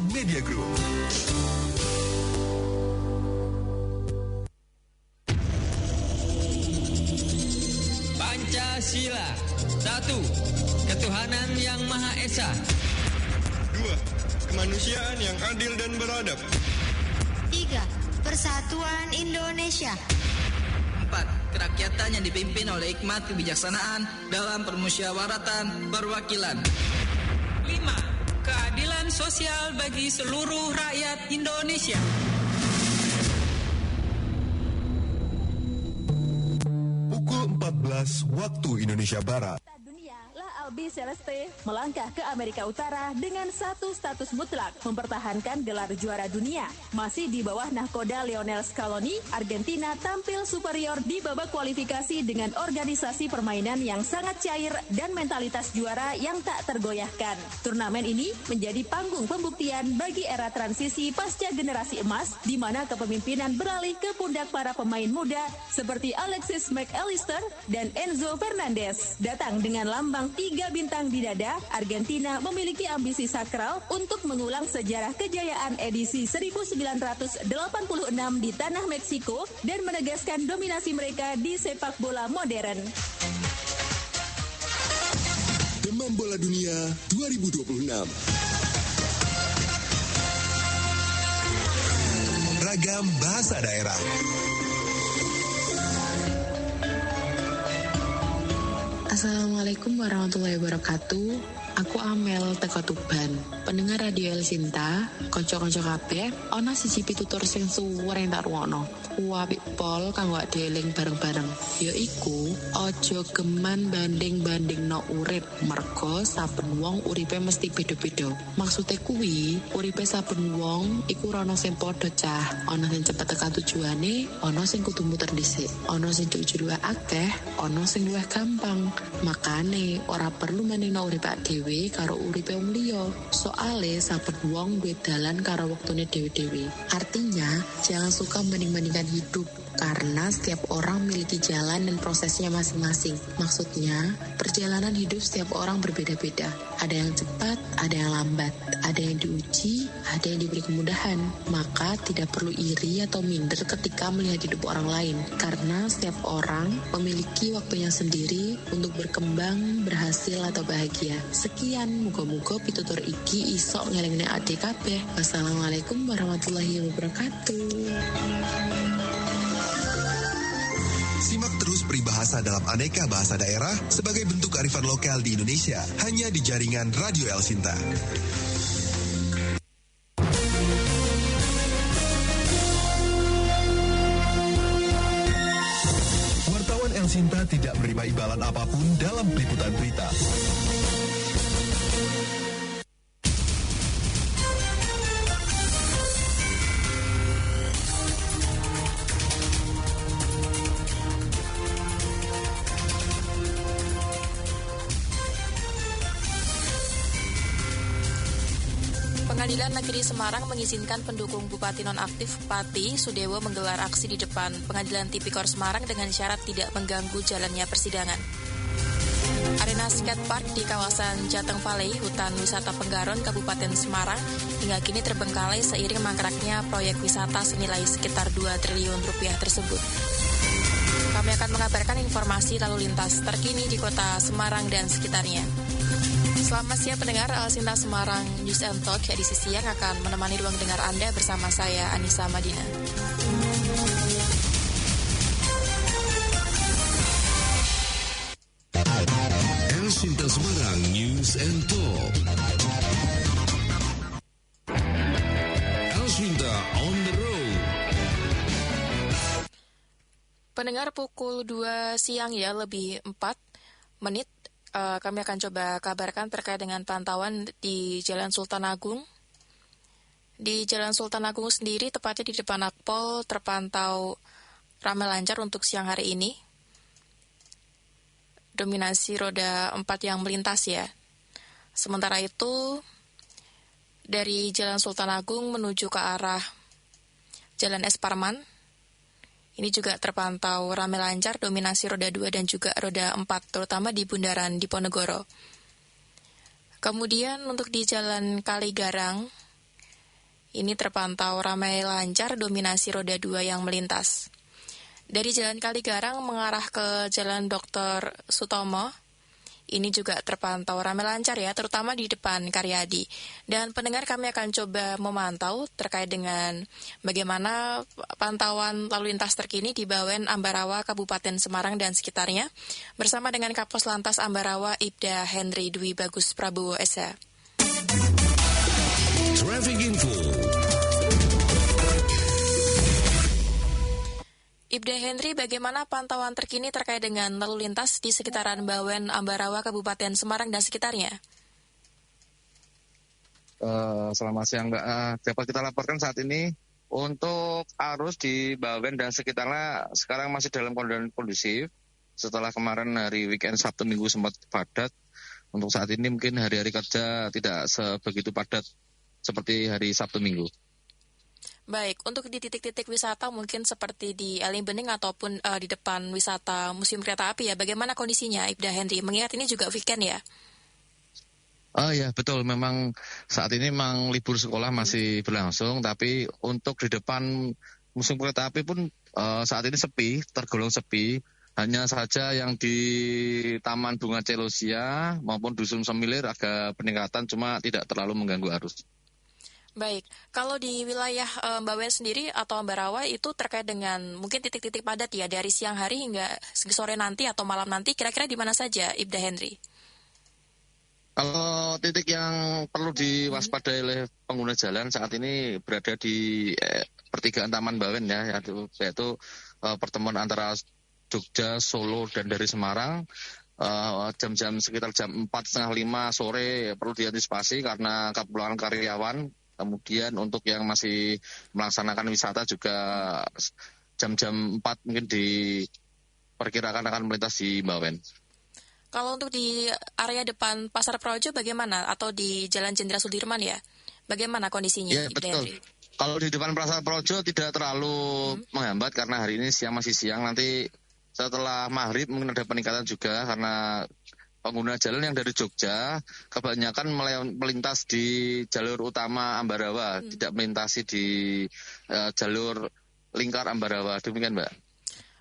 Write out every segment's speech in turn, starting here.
Media Group. Pancasila. 1. Ketuhanan yang Maha Esa. 2. Kemanusiaan yang adil dan beradab. 3. Persatuan Indonesia. 4. Kerakyatan yang dipimpin oleh hikmat kebijaksanaan dalam permusyawaratan perwakilan. 5. Keadilan sosial bagi seluruh rakyat Indonesia. Pukul 14 waktu Indonesia Barat. Albi Celeste melangkah ke Amerika Utara dengan satu status mutlak mempertahankan gelar juara dunia. Masih di bawah nahkoda Lionel Scaloni, Argentina tampil superior di babak kualifikasi dengan organisasi permainan yang sangat cair dan mentalitas juara yang tak tergoyahkan. Turnamen ini menjadi panggung pembuktian bagi era transisi pasca generasi emas di mana kepemimpinan beralih ke pundak para pemain muda seperti Alexis McAllister dan Enzo Fernandez. Datang dengan lambang 3 bintang di dada, Argentina memiliki ambisi sakral untuk mengulang sejarah kejayaan edisi 1986 di tanah Meksiko dan menegaskan dominasi mereka di sepak bola modern. Demam Bola Dunia 2026. Ragam bahasa daerah. Assalamualaikum warahmatullahi wabarakatuh. Aku Amel teko Tuban. Pendengar Radio El Sinta, kanca-kanca kabeh, ana siji pitutur sing suwere tak ruwono. Apik pol kanggo dieling bareng-bareng. Yaiku aja geman banding-bandingno urip, merga saben wong uripe mesti beda-beda. Maksude kuwi, uripe saben wong iku ora ana sing padha cah. Ana sing cepet tekan tujuane, ana sing kudu muter dhisik. Ana sing luwih akeh, ana sing luwih gampang. Makane ora perlu menehno urip dhewe karo uripe wong liya. Soale saben wong duwe dalan karo wektune dhewe-dhewe. Artinya, jangan suka membanding-bandingkan hidup karena setiap orang memiliki jalan dan prosesnya masing-masing. Maksudnya, perjalanan hidup setiap orang berbeda-beda. Ada yang cepat, ada yang lambat, ada yang diuji, ada yang diberi kemudahan. Maka tidak perlu iri atau minder ketika melihat hidup orang lain, karena setiap orang memiliki waktunya sendiri untuk berkembang, berhasil atau bahagia. Sekian, muga-muga pitutur iki iso ngelengne adik kabeh. Wassalamualaikum warahmatullahi wabarakatuh. Simak terus peribahasa dalam aneka bahasa daerah sebagai bentuk kearifan lokal di Indonesia hanya di jaringan Radio El Sinta. Wartawan El Sinta tidak menerima imbalan apapun dalam peliputan berita. Pengadilan Negeri Semarang mengizinkan pendukung Bupati nonaktif Pati Sudewo menggelar aksi di depan Pengadilan Tipikor Semarang dengan syarat tidak mengganggu jalannya persidangan. Arena skatepark di kawasan Jateng Valley, Hutan Wisata Penggaron, Kabupaten Semarang, hingga kini terbengkalai seiring mangkraknya proyek wisata senilai sekitar 2 triliun rupiah tersebut. Kami akan mengabarkan informasi lalu lintas terkini di kota Semarang dan sekitarnya. Selamat siang pendengar El Sinta Semarang News and Talk edisi siang akan menemani ruang dengar Anda bersama saya Anissa Madina. El Sinta Semarang News and Talk. El Sinta on the road. Pendengar, pukul 2 siang ya, lebih 4 menit. Kami akan coba kabarkan terkait dengan pantauan di Jalan Sultan Agung. Di Jalan Sultan Agung sendiri, tepatnya di depan Akpol, terpantau ramai lancar untuk siang hari ini. Dominasi roda 4 yang melintas ya. Sementara itu, dari Jalan Sultan Agung menuju ke arah Jalan Es Parman, ini juga terpantau ramai lancar, dominasi roda 2 dan juga roda 4, terutama di Bundaran Diponegoro. Kemudian untuk di Jalan Kaligarang, Ini terpantau ramai lancar, dominasi roda 2 yang melintas. Dari Jalan Kaligarang mengarah ke Jalan Dr. Sutomo, ini juga terpantau ramai lancar ya, terutama di depan Karyadi. Dan pendengar, kami akan coba memantau terkait dengan bagaimana pantauan lalu lintas terkini di Bawen Ambarawa, Kabupaten Semarang dan sekitarnya, bersama dengan Kapos Lantas Ambarawa Ibda Henry Dwi Bagus Prabowo SH. Traffic Info. Ibda Henry, bagaimana pantauan terkini terkait dengan lalu lintas di sekitaran Bawen, Ambarawa, Kabupaten Semarang dan sekitarnya? Selamat siang, Mbak. Dapat kita laporkan saat ini untuk arus di Bawen dan sekitarnya sekarang masih dalam kondisi kondusif. Setelah kemarin hari weekend Sabtu Minggu sempat padat, untuk saat ini mungkin hari-hari kerja tidak sebegitu padat seperti hari Sabtu Minggu. Baik, untuk di titik-titik wisata mungkin seperti di Eling Bening ataupun di depan wisata Museum Kereta Api ya, bagaimana kondisinya Ibda Henry? Mengingat ini juga weekend ya? Oh ya, betul. Memang saat ini memang libur sekolah masih berlangsung, tapi untuk di depan Museum Kereta Api pun saat ini sepi, tergolong sepi. Hanya saja yang di Taman Bunga Celosia maupun Dusun Semilir agak peningkatan, cuma tidak terlalu mengganggu arus. Baik, kalau di wilayah Bawen sendiri atau Ambarawa itu terkait dengan mungkin titik-titik padat ya dari siang hari hingga sore nanti atau malam nanti, kira-kira di mana saja Ibda Henry? Kalau titik yang perlu diwaspadai oleh pengguna jalan saat ini berada di pertigaan Taman Bawen ya, yaitu pertemuan antara Jogja, Solo dan dari Semarang. Jam-jam sekitar jam 4:30 sore perlu diantisipasi karena kepulangan karyawan. Kemudian untuk yang masih melaksanakan wisata juga jam-jam 4 mungkin diperkirakan akan melintas di Bawen. Kalau untuk di area depan Pasar Projo bagaimana? Atau di Jalan Jenderal Sudirman ya? Bagaimana kondisinya? Ya, betul. Kalau di depan Pasar Projo tidak terlalu menghambat karena hari ini masih siang. Nanti setelah maghrib mungkin ada peningkatan juga karena pengguna jalan yang dari Jogja kebanyakan melintas di jalur utama Ambarawa, tidak melintasi di jalur lingkar Ambarawa. Demikian, Mbak.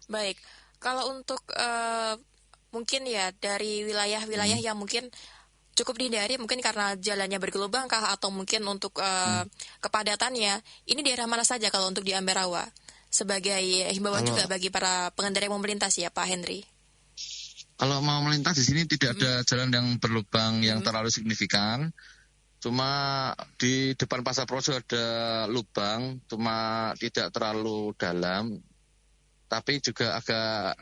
Baik, kalau untuk mungkin ya dari wilayah-wilayah yang mungkin cukup dihindari, mungkin karena jalannya bergelubang kah atau mungkin untuk kepadatannya, ini daerah mana saja kalau untuk di Ambarawa? Sebagai himbauan juga bagi para pengendara yang mau melintas ya, Pak Henry. Kalau mau melintas di sini tidak ada jalan yang berlubang yang terlalu signifikan. Cuma di depan Pasar Projo ada lubang, cuma tidak terlalu dalam. Tapi juga agak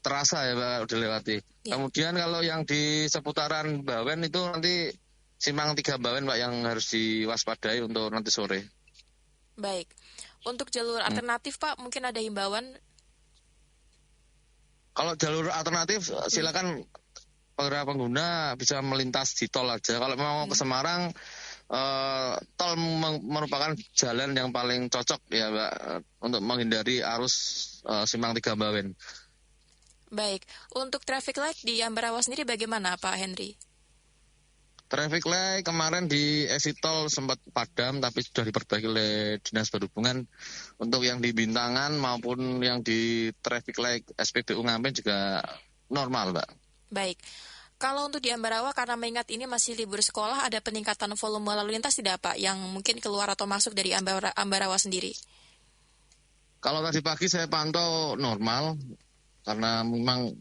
terasa ya Pak, udah lewati. Ya. Kemudian kalau yang di seputaran Bawen itu nanti Simpang 3 Bawen Pak yang harus diwaspadai untuk nanti sore. Baik. Untuk jalur alternatif Pak, mungkin ada himbauan? Kalau jalur alternatif silakan para pengguna bisa melintas di tol aja. Kalau mau ke Semarang, tol merupakan jalan yang paling cocok ya Mbak untuk menghindari arus Simpang 3 Bawen. Baik, untuk traffic light di Ambarawa sendiri bagaimana Pak Henry? Traffic light kemarin di exit tol sempat padam tapi sudah diperbaiki oleh Dinas Perhubungan. Untuk yang di Bintangan maupun yang di traffic light SPBU Ngampen juga normal, Mbak. Baik. Kalau untuk di Ambarawa karena mengingat ini masih libur sekolah, ada peningkatan volume lalu lintas tidak Pak yang mungkin keluar atau masuk dari Ambarawa sendiri? Kalau tadi pagi saya pantau normal karena memang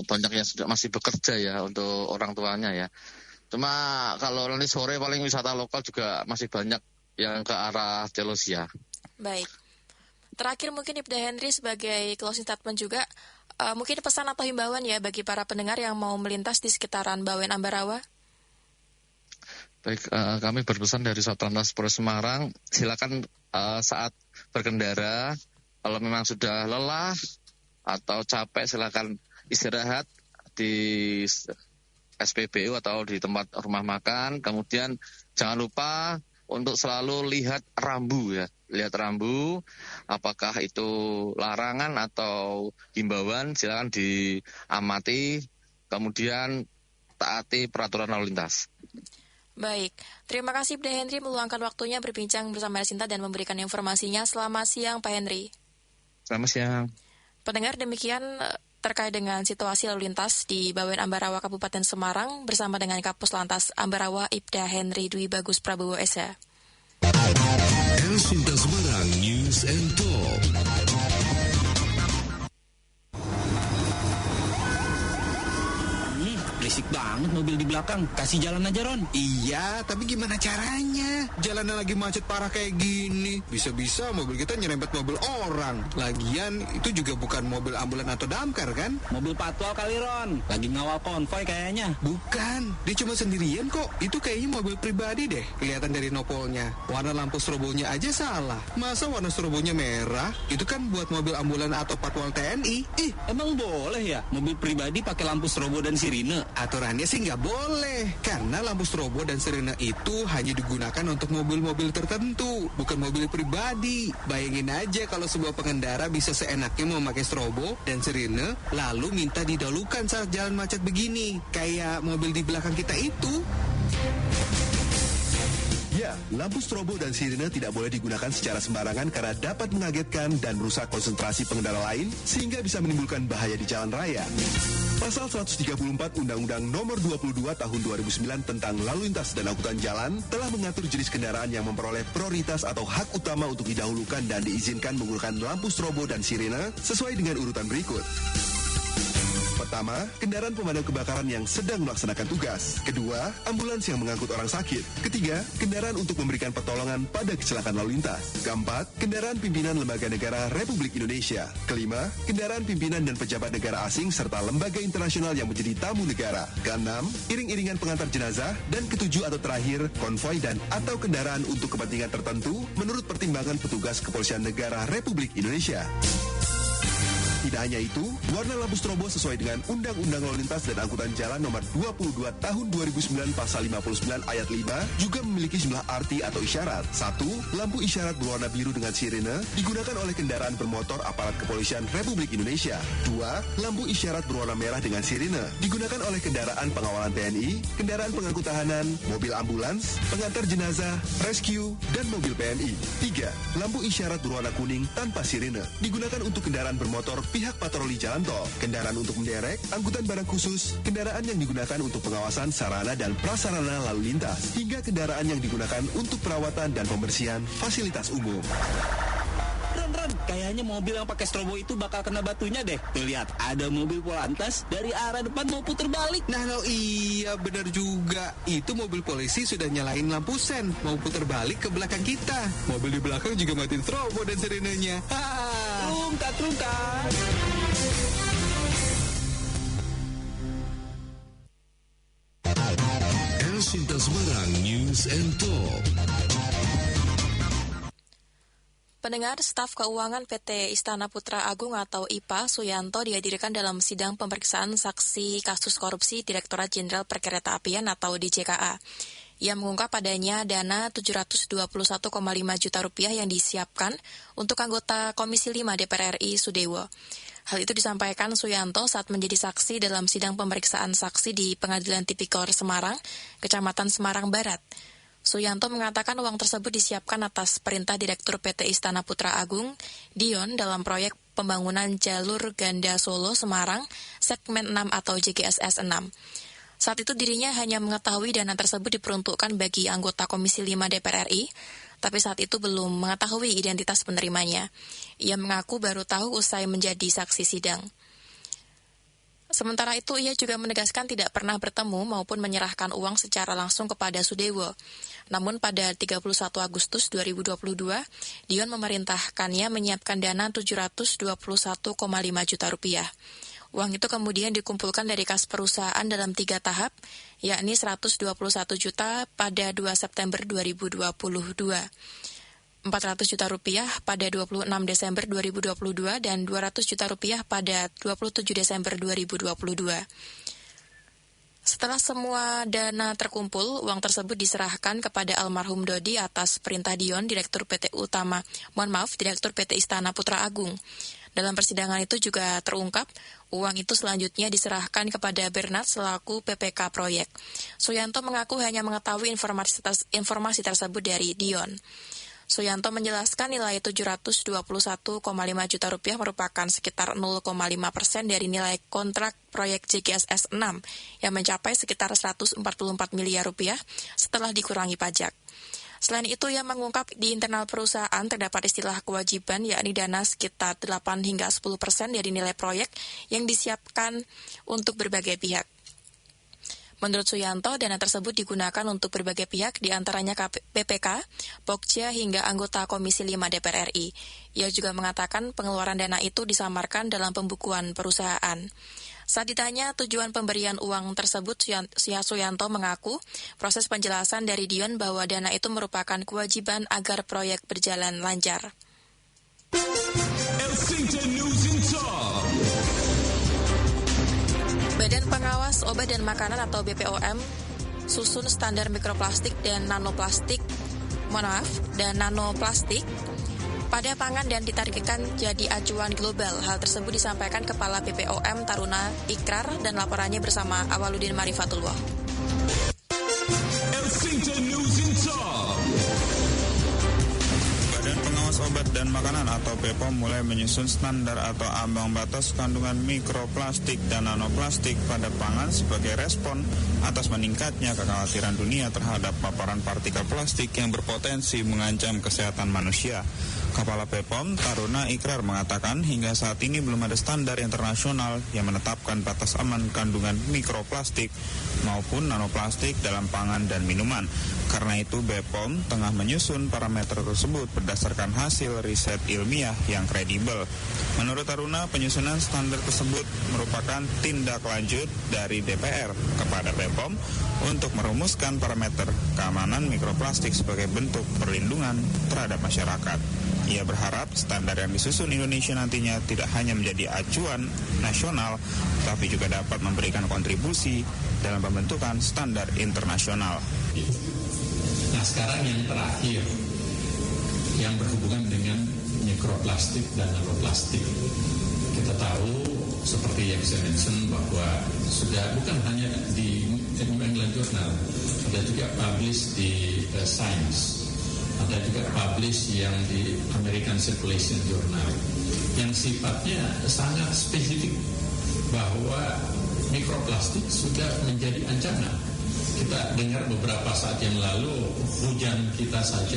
banyak yang sudah masih bekerja ya untuk orang tuanya ya. Cuma kalau nanti sore paling wisata lokal juga masih banyak yang ke arah Celosia. Baik. Terakhir mungkin Ibda Henry sebagai closing statement juga, mungkin pesan atau himbauan ya bagi para pendengar yang mau melintas di sekitaran Bawen Ambarawa. Baik, kami berpesan dari Satlantas Polres Semarang, silakan saat berkendara, kalau memang sudah lelah atau capek silakan istirahat di SPBU atau di tempat rumah makan. Kemudian jangan lupa untuk selalu lihat rambu ya. Lihat rambu, apakah itu larangan atau himbauan, silakan diamati. Kemudian taati peraturan lalu lintas. Baik, terima kasih Pak Henry meluangkan waktunya berbincang bersama Sinta dan memberikan informasinya. Selamat siang Pak Henry. Selamat siang. Pendengar, demikian terkait dengan situasi lalu lintas di Bawen Ambarawa Kabupaten Semarang bersama dengan Kapus Lantas Ambarawa Ibda Henry Dwi Bagus Prabowo S.A. Sinta Semarang News and Talk. Berisik banget mobil di belakang. Kasih jalan aja, Ron. Iya, tapi gimana caranya? Jalannya lagi macet parah kayak gini. Bisa-bisa mobil kita nyerempet mobil orang. Lagian, itu juga bukan mobil ambulan atau damkar, kan? Mobil patwal kali, Ron. Lagi ngawal konvoy kayaknya. Bukan, dia cuma sendirian kok. Itu kayaknya mobil pribadi deh. Kelihatan dari nopolnya. Warna lampu strobonya aja salah. Masa warna strobonya merah? Itu kan buat mobil ambulan atau patwal TNI. Ih, emang boleh ya? Mobil pribadi pakai lampu strobo dan sirine? Aturannya sih nggak boleh, karena lampu strobo dan sirene itu hanya digunakan untuk mobil-mobil tertentu, bukan mobil pribadi. Bayangin aja kalau sebuah pengendara bisa seenaknya memakai strobo dan sirene, lalu minta didahulukan saat jalan macet begini, kayak mobil di belakang kita itu. Ya, lampu strobo dan sirine tidak boleh digunakan secara sembarangan karena dapat mengagetkan dan merusak konsentrasi pengendara lain sehingga bisa menimbulkan bahaya di jalan raya. Pasal 134 Undang-Undang Nomor 22 Tahun 2009 tentang Lalu Lintas dan Angkutan Jalan telah mengatur jenis kendaraan yang memperoleh prioritas atau hak utama untuk didahulukan dan diizinkan menggunakan lampu strobo dan sirine sesuai dengan urutan berikut. Pertama, kendaraan pemadam kebakaran yang sedang melaksanakan tugas. Kedua, ambulans yang mengangkut orang sakit. Ketiga, kendaraan untuk memberikan pertolongan pada kecelakaan lalu lintas. Keempat, kendaraan pimpinan lembaga negara Republik Indonesia. Kelima, kendaraan pimpinan dan pejabat negara asing serta lembaga internasional yang menjadi tamu negara. Keenam, iring-iringan pengantar jenazah. Dan ketujuh atau terakhir, konvoi dan atau kendaraan untuk kepentingan tertentu menurut pertimbangan petugas Kepolisian Negara Republik Indonesia. Tidak hanya itu, warna lampu strobo sesuai dengan Undang-Undang Lalu Lintas dan Angkutan Jalan Nomor 22 Tahun 2009 Pasal 59 Ayat 5 juga memiliki sejumlah arti atau isyarat. 1. Lampu isyarat berwarna biru dengan sirine digunakan oleh kendaraan bermotor aparat kepolisian Republik Indonesia. 2. Lampu isyarat berwarna merah dengan sirine digunakan oleh kendaraan pengawalan TNI, kendaraan pengangkut tahanan, mobil ambulans, pengantar jenazah, rescue, dan mobil PNI. 3. Lampu isyarat berwarna kuning tanpa sirine digunakan untuk kendaraan bermotor pihak patroli jalan tol, kendaraan untuk menderek, angkutan barang khusus, kendaraan yang digunakan untuk pengawasan sarana dan prasarana lalu lintas, hingga kendaraan yang digunakan untuk perawatan dan pembersihan fasilitas umum. Ron, kayaknya mobil yang pakai strobo itu bakal kena batunya deh. Tuh lihat, ada mobil Polantas dari arah depan mau puter balik. Nah, iya benar juga. Itu mobil polisi sudah nyalain lampu sen, mau puter balik ke belakang kita. Mobil di belakang juga matiin strobo dan sirenenya. Trungkat. Sinta Semarang News and Talk. Pendengar, staf keuangan PT Istana Putra Agung atau IPA Suyanto dihadirkan dalam sidang pemeriksaan saksi kasus korupsi Direktorat Jenderal Perkeretaapian atau DJKA. Ia mengungkap adanya dana 721,5 juta rupiah yang disiapkan untuk anggota Komisi 5 DPR RI Sudewo. Hal itu disampaikan Suyanto saat menjadi saksi dalam sidang pemeriksaan saksi di Pengadilan Tipikor Semarang, Kecamatan Semarang Barat. Suyanto mengatakan uang tersebut disiapkan atas perintah Direktur PT Istana Putra Agung, Dion, dalam proyek pembangunan jalur ganda Solo Semarang, segmen 6 atau JGSS 6. Saat itu dirinya hanya mengetahui dana tersebut diperuntukkan bagi anggota Komisi 5 DPR RI, tapi saat itu belum mengetahui identitas penerimanya. Ia mengaku baru tahu usai menjadi saksi sidang. Sementara itu, ia juga menegaskan tidak pernah bertemu maupun menyerahkan uang secara langsung kepada Sudewo. Namun pada 31 Agustus 2022, Dion memerintahkannya menyiapkan dana 721,5 juta rupiah. Uang itu kemudian dikumpulkan dari kas perusahaan dalam 3 tahap, yakni 121 juta pada 2 September 2022. 400 juta rupiah pada 26 Desember 2022 dan 200 juta rupiah pada 27 Desember 2022. Setelah semua dana terkumpul, uang tersebut diserahkan kepada almarhum Dodi atas perintah Dion, Direktur PT Istana Putra Agung. Dalam persidangan itu juga terungkap, uang itu selanjutnya diserahkan kepada Bernard selaku PPK proyek. Suyanto mengaku hanya mengetahui informasi tersebut dari Dion. Suyanto menjelaskan nilai 721,5 juta rupiah merupakan sekitar 0,5% dari nilai kontrak proyek JGSS 6 yang mencapai sekitar 144 miliar rupiah setelah dikurangi pajak. Selain itu, ia mengungkap di internal perusahaan terdapat istilah kewajiban, yakni dana sekitar 8 hingga 10% dari nilai proyek yang disiapkan untuk berbagai pihak. Menurut Suyanto, dana tersebut digunakan untuk berbagai pihak, diantaranya BPK, Pokja, hingga anggota Komisi 5 DPR RI. Ia juga mengatakan pengeluaran dana itu disamarkan dalam pembukuan perusahaan. Saat ditanya tujuan pemberian uang tersebut, Suyanto mengaku proses penjelasan dari Dion bahwa dana itu merupakan kewajiban agar proyek berjalan lancar. Badan Pengawas Obat dan Makanan atau BPOM susun standar mikroplastik dan nanoplastik pada pangan dan ditargetkan jadi acuan global. Hal tersebut disampaikan Kepala BPOM Taruna Ikrar dan laporannya bersama Awaludin Marifatullah. Badan Pengawas Obat dan Makanan atau BPOM mulai menyusun standar atau ambang batas kandungan mikroplastik dan nanoplastik pada pangan sebagai respon atas meningkatnya kekhawatiran dunia terhadap paparan partikel plastik yang berpotensi mengancam kesehatan manusia. Kepala BPOM Taruna Ikrar mengatakan hingga saat ini belum ada standar internasional yang menetapkan batas aman kandungan mikroplastik maupun nanoplastik dalam pangan dan minuman. Karena itu BPOM tengah menyusun parameter tersebut berdasarkan hasil riset ilmiah yang kredibel. Menurut Taruna, penyusunan standar tersebut merupakan tindak lanjut dari DPR kepada BPOM untuk merumuskan parameter keamanan mikroplastik sebagai bentuk perlindungan terhadap masyarakat. Ia berharap standar yang disusun Indonesia nantinya tidak hanya menjadi acuan nasional, tapi juga dapat memberikan kontribusi dalam pembentukan standar internasional. Nah, sekarang yang terakhir, yang berhubungan dengan mikroplastik dan nanoplastik. Kita tahu, seperti yang saya mention, bahwa sudah bukan hanya di New England Journal, ada juga publish di Science, ada juga publish yang di American Circulation Journal, yang sifatnya sangat spesifik bahwa mikroplastik sudah menjadi ancaman. Kita dengar beberapa saat yang lalu, hujan kita saja,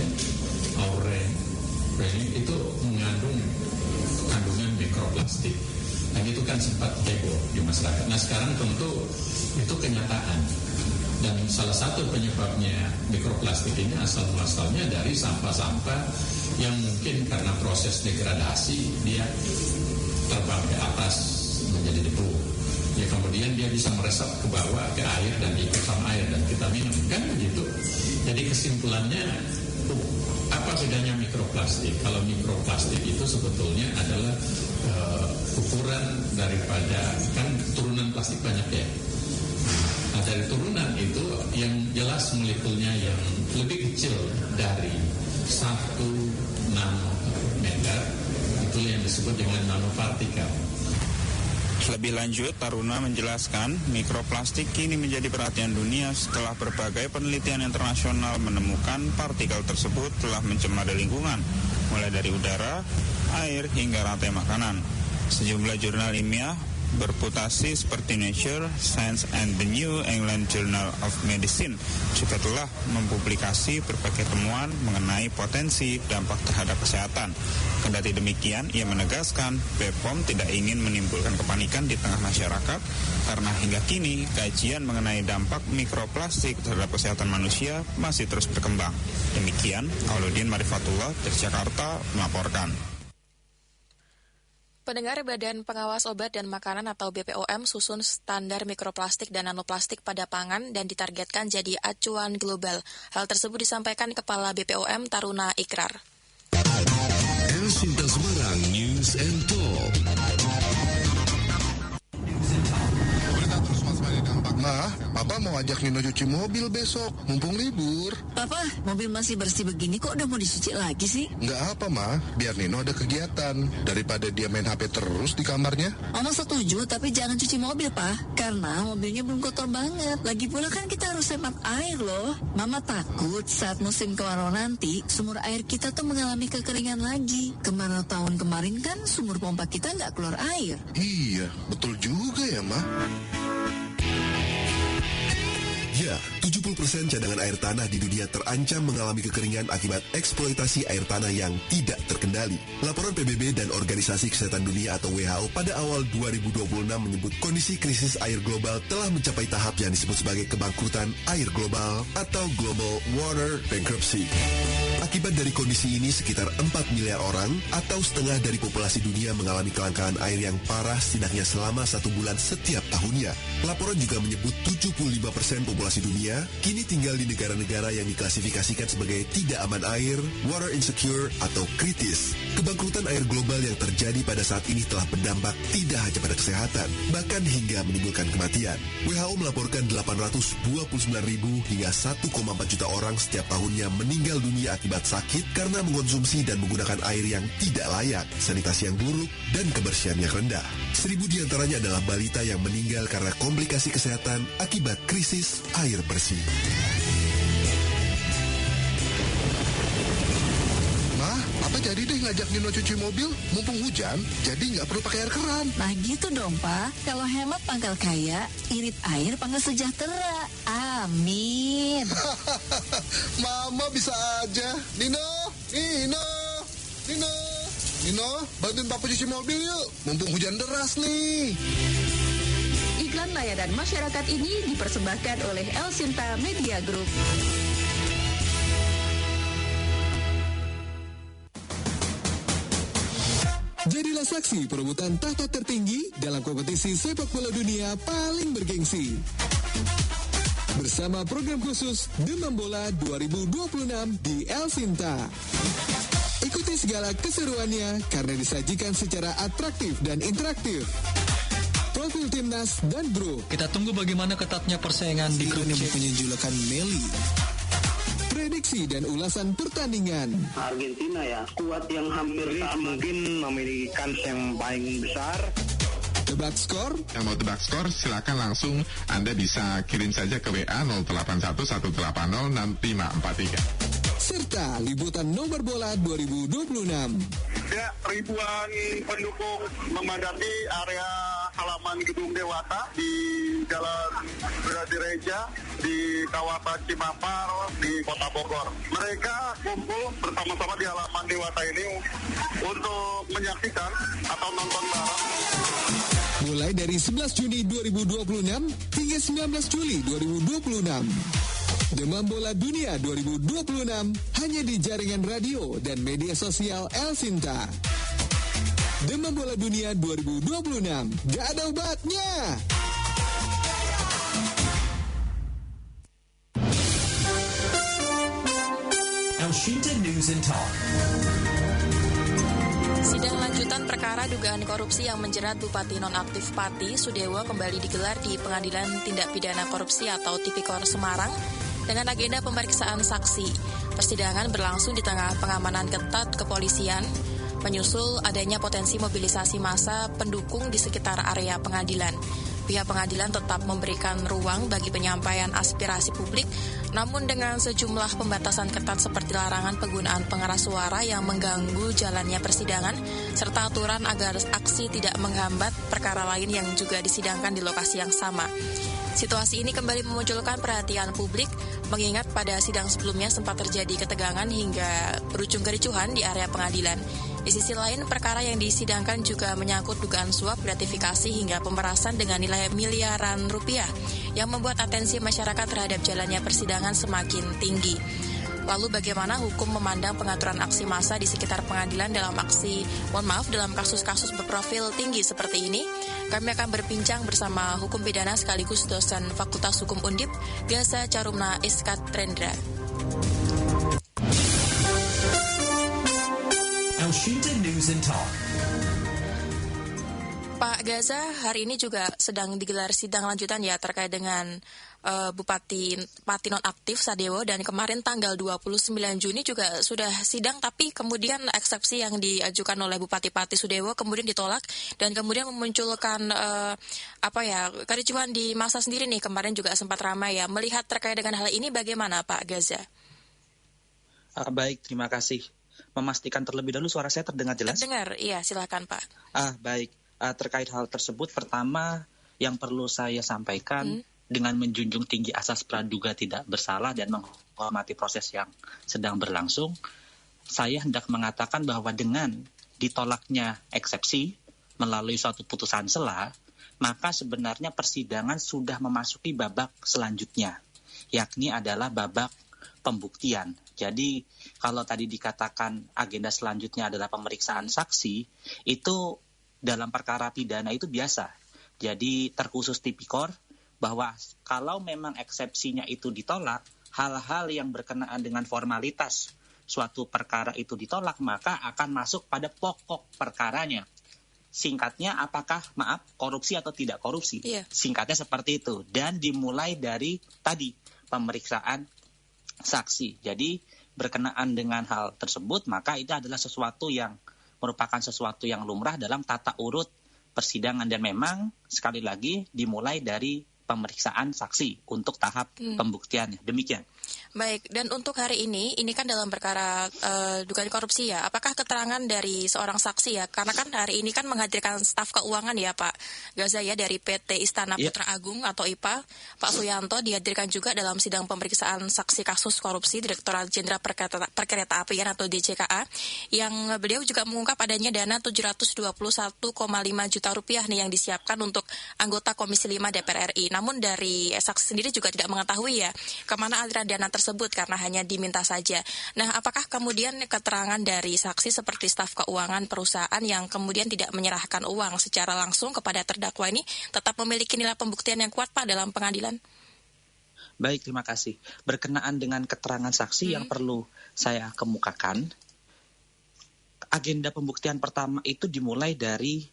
our rain itu mengandung kandungan mikroplastik. Dan itu kan sempat heboh di masyarakat. Nah, sekarang tentu itu kenyataan. Dan salah satu penyebabnya mikroplastik ini asal-muasalnya dari sampah-sampah yang mungkin karena proses degradasi dia terbang ke atas menjadi debu. Ya, kemudian dia bisa meresap ke bawah ke air dan ikut sama air dan kita minum, kan begitu. Jadi kesimpulannya, apa bedanya mikroplastik? Kalau mikroplastik itu sebetulnya adalah ukuran daripada, kan turunan plastik banyak ya. Nah, dari turunan itu yang jelas molekulnya yang lebih kecil dari 1 nanometer, itu yang disebut dengan nanopartikel. Lebih lanjut, Taruna menjelaskan mikroplastik kini menjadi perhatian dunia setelah berbagai penelitian internasional menemukan partikel tersebut telah mencemari lingkungan, mulai dari udara, air, hingga rantai makanan. Sejumlah jurnal ilmiah berputasi seperti Nature, Science, and the New England Journal of Medicine juga telah mempublikasi berbagai temuan mengenai potensi dampak terhadap kesehatan. Kendati demikian, ia menegaskan BPOM tidak ingin menimbulkan kepanikan di tengah masyarakat karena hingga kini kajian mengenai dampak mikroplastik terhadap kesehatan manusia masih terus berkembang. Demikian, Awaludin Marifatullah dari Jakarta melaporkan. Pendengar, Badan Pengawas Obat dan Makanan atau BPOM susun standar mikroplastik dan nanoplastik pada pangan dan ditargetkan jadi acuan global. Hal tersebut disampaikan Kepala BPOM Taruna Ikrar. Sinta Semarang News and Talk. Ma, Papa mau ajak Nino cuci mobil besok, mumpung libur. Papa, mobil masih bersih begini kok udah mau dicuci lagi sih? Nggak apa, Ma. Biar Nino ada kegiatan. Daripada dia main HP terus di kamarnya. Mama setuju, tapi jangan cuci mobil, Pak. Karena mobilnya belum kotor banget. Lagi pula kan kita harus hemat air loh. Mama takut saat musim kemarau nanti, sumur air kita tuh mengalami kekeringan lagi. Kemarau tahun kemarin kan sumur pompa kita nggak keluar air. Iya, betul juga ya, Ma. Ya, 70% cadangan air tanah di dunia terancam mengalami kekeringan akibat eksploitasi air tanah yang tidak terkendali. Laporan PBB dan Organisasi Kesehatan Dunia atau WHO pada awal 2026 menyebut kondisi krisis air global telah mencapai tahap yang disebut sebagai kebangkrutan air global atau Global Water Bankruptcy. Akibat dari kondisi ini, sekitar 4 miliar orang atau setengah dari populasi dunia mengalami kelangkaan air yang parah setidaknya selama 1 bulan setiap tahunnya. Laporan juga menyebut 75% populasi dunia kini tinggal di negara-negara yang diklasifikasikan sebagai tidak aman air, water insecure, atau kritis. Kebangkrutan air global yang terjadi pada saat ini telah berdampak tidak hanya pada kesehatan, bahkan hingga menimbulkan kematian. WHO melaporkan 829.000 hingga 1,4 juta orang setiap tahunnya meninggal dunia akibat sakit karena mengkonsumsi dan menggunakan air yang tidak layak, sanitasi yang buruk, dan kebersihan yang rendah. 1.000 diantaranya adalah balita yang meninggal karena komplikasi kesehatan akibat krisis air bersih. Ma, Papa jadi deh ngajak Nino cuci mobil, mumpung hujan, jadi nggak perlu pakai air keran. Nah gitu dong, Pak. Kalau hemat pangkal kaya, irit air pangkal sejahtera. Amin. Mama bisa aja. Nino, bantuin Papa cuci mobil yuk, mumpung hujan deras nih. Iklan layanan masyarakat ini dipersembahkan oleh El Sinta Media Group. Jadilah saksi perebutan tahta tertinggi dalam kompetisi sepak bola dunia paling bergengsi. Bersama program khusus Demam Bola 2026 di El Sinta. Ikuti segala keseruannya karena disajikan secara atraktif dan interaktif. Profil timnas dan grup. Kita tunggu bagaimana ketatnya persaingan di grup yang mempunyai julukan Meli. Prediksi dan ulasan pertandingan. Argentina ya, kuat yang hampir sama. Mungkin memiliki kans yang paling besar. Tebak skor? Yang mau tebak skor silakan langsung Anda bisa kirim saja ke WA 0811806543. Serta liputan nomor bola 2026. Ya, ribuan pendukung memadati area halaman Gedung Dewata di Jalan Gereja di kawasan Cimampar di Kota Bogor. Mereka kumpul bersama-sama di halaman Dewata ini untuk menyaksikan atau nonton bareng. Mulai dari 11 Juni 2026 hingga 19 Juli 2026. Demam Bola Dunia 2026 hanya di jaringan radio dan media sosial El Sinta. Demam Bola Dunia 2026, gak ada obatnya. El Sinta News and Talk. Sidang lanjutan perkara dugaan korupsi yang menjerat Bupati Nonaktif Pati Sudewo kembali digelar di Pengadilan Tindak Pidana Korupsi atau Tipikor Semarang dengan agenda pemeriksaan saksi. Persidangan berlangsung di tengah pengamanan ketat kepolisian, menyusul adanya potensi mobilisasi massa pendukung di sekitar area pengadilan. Pihak pengadilan tetap memberikan ruang bagi penyampaian aspirasi publik, namun dengan sejumlah pembatasan ketat seperti larangan penggunaan pengeras suara yang mengganggu jalannya persidangan, serta aturan agar aksi tidak menghambat perkara lain yang juga disidangkan di lokasi yang sama. Situasi ini kembali memunculkan perhatian publik, mengingat pada sidang sebelumnya sempat terjadi ketegangan hingga berujung kericuhan di area pengadilan. Di sisi lain, perkara yang disidangkan juga menyangkut dugaan suap gratifikasi hingga pemerasan dengan nilai miliaran rupiah, yang membuat atensi masyarakat terhadap jalannya persidangan semakin tinggi. Lalu bagaimana hukum memandang pengaturan aksi massa di sekitar pengadilan dalam dalam kasus-kasus berprofil tinggi seperti ini? Kami akan berbincang bersama hukum pidana sekaligus dosen Fakultas Hukum Undip, Biasa Carumna Iskat Trendra. El Sinta News and Talk. Pak Gaza, hari ini juga sedang digelar sidang lanjutan ya terkait dengan Bupati nonaktif Sadewo, dan kemarin tanggal 29 Juni juga sudah sidang, tapi kemudian eksepsi yang diajukan oleh Bupati Pati Sudewo kemudian ditolak dan kemudian memunculkan kericuhan di masa sendiri nih. Kemarin juga sempat ramai ya. Melihat terkait dengan hal ini bagaimana Pak Gaza? Baik, terima kasih. Memastikan terlebih dahulu suara saya terdengar jelas? Terdengar, iya silakan Pak. Baik, terkait hal tersebut pertama yang perlu saya sampaikan dengan menjunjung tinggi asas praduga tidak bersalah dan menghormati proses yang sedang berlangsung, saya hendak mengatakan bahwa dengan ditolaknya eksepsi melalui suatu putusan sela, maka sebenarnya persidangan sudah memasuki babak selanjutnya, yakni adalah babak pembuktian. Jadi kalau tadi dikatakan agenda selanjutnya adalah pemeriksaan saksi, itu dalam perkara pidana itu biasa. Jadi terkhusus tipikor bahwa kalau memang eksepsinya itu ditolak, hal-hal yang berkenaan dengan formalitas suatu perkara itu ditolak, maka akan masuk pada pokok perkaranya. Singkatnya, apakah korupsi atau tidak korupsi? Singkatnya seperti itu. Dan dimulai dari tadi pemeriksaan saksi. Jadi berkenaan dengan hal tersebut, maka itu adalah sesuatu yang merupakan sesuatu yang lumrah dalam tata urut persidangan, dan memang sekali lagi dimulai dari pemeriksaan saksi untuk tahap pembuktiannya. Demikian. Baik, dan untuk hari ini kan dalam perkara dugaan korupsi ya, apakah keterangan dari seorang saksi ya, karena kan hari ini kan menghadirkan staf keuangan ya Pak Gaza ya, dari PT Istana Putra Agung atau IPA, Pak Suyanto dihadirkan juga dalam sidang pemeriksaan saksi kasus korupsi Direktorat Jenderal Perkeretaapian atau DJKA, yang beliau juga mengungkap adanya dana 721,5 juta rupiah nih yang disiapkan untuk anggota Komisi 5 DPR RI. Namun dari saksi sendiri juga tidak mengetahui ya kemana aliran dana tersebut karena hanya diminta saja. Nah, apakah kemudian keterangan dari saksi seperti staf keuangan perusahaan yang kemudian tidak menyerahkan uang secara langsung kepada terdakwa ini tetap memiliki nilai pembuktian yang kuat Pak dalam pengadilan? Baik, terima kasih. Berkenaan dengan keterangan saksi yang perlu saya kemukakan, agenda pembuktian pertama itu dimulai dari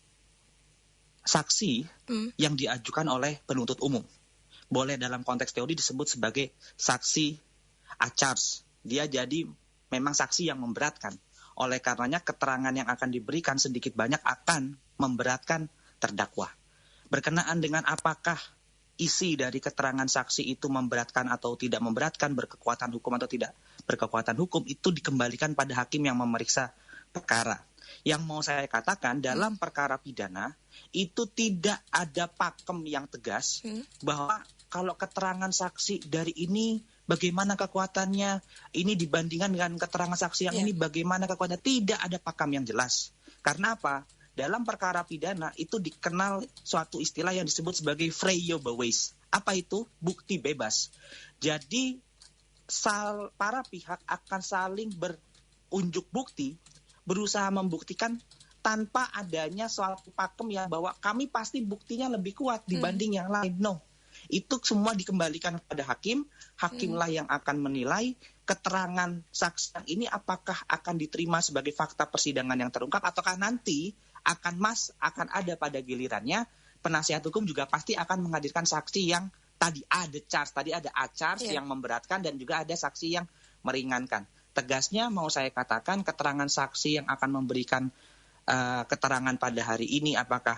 saksi yang diajukan oleh penuntut umum. Boleh dalam konteks teori disebut sebagai saksi acharge. Dia jadi memang saksi yang memberatkan. Oleh karenanya keterangan yang akan diberikan sedikit banyak akan memberatkan terdakwa. Berkenaan dengan apakah isi dari keterangan saksi itu memberatkan atau tidak memberatkan, berkekuatan hukum atau tidak berkekuatan hukum, itu dikembalikan pada hakim yang memeriksa perkara. Yang mau saya katakan, dalam perkara pidana itu tidak ada pakem yang tegas bahwa kalau keterangan saksi dari ini bagaimana kekuatannya, ini dibandingkan dengan keterangan saksi yang ini bagaimana kekuatannya. Tidak ada pakem yang jelas. Karena apa? Dalam perkara pidana itu dikenal suatu istilah yang disebut sebagai vrije bewijs. Apa itu? Bukti bebas. Jadi para pihak akan saling berunjuk bukti, berusaha membuktikan tanpa adanya suatu pakem yang bahwa kami pasti buktinya lebih kuat dibanding yang lain. No. Itu semua dikembalikan kepada hakim. Hakimlah yang akan menilai keterangan saksi yang ini apakah akan diterima sebagai fakta persidangan yang terungkap ataukah nanti akan ada pada gilirannya. Penasihat hukum juga pasti akan menghadirkan saksi yang tadi ada acharge yang memberatkan dan juga ada saksi yang meringankan. Tegasnya mau saya katakan keterangan saksi yang akan memberikan keterangan pada hari ini apakah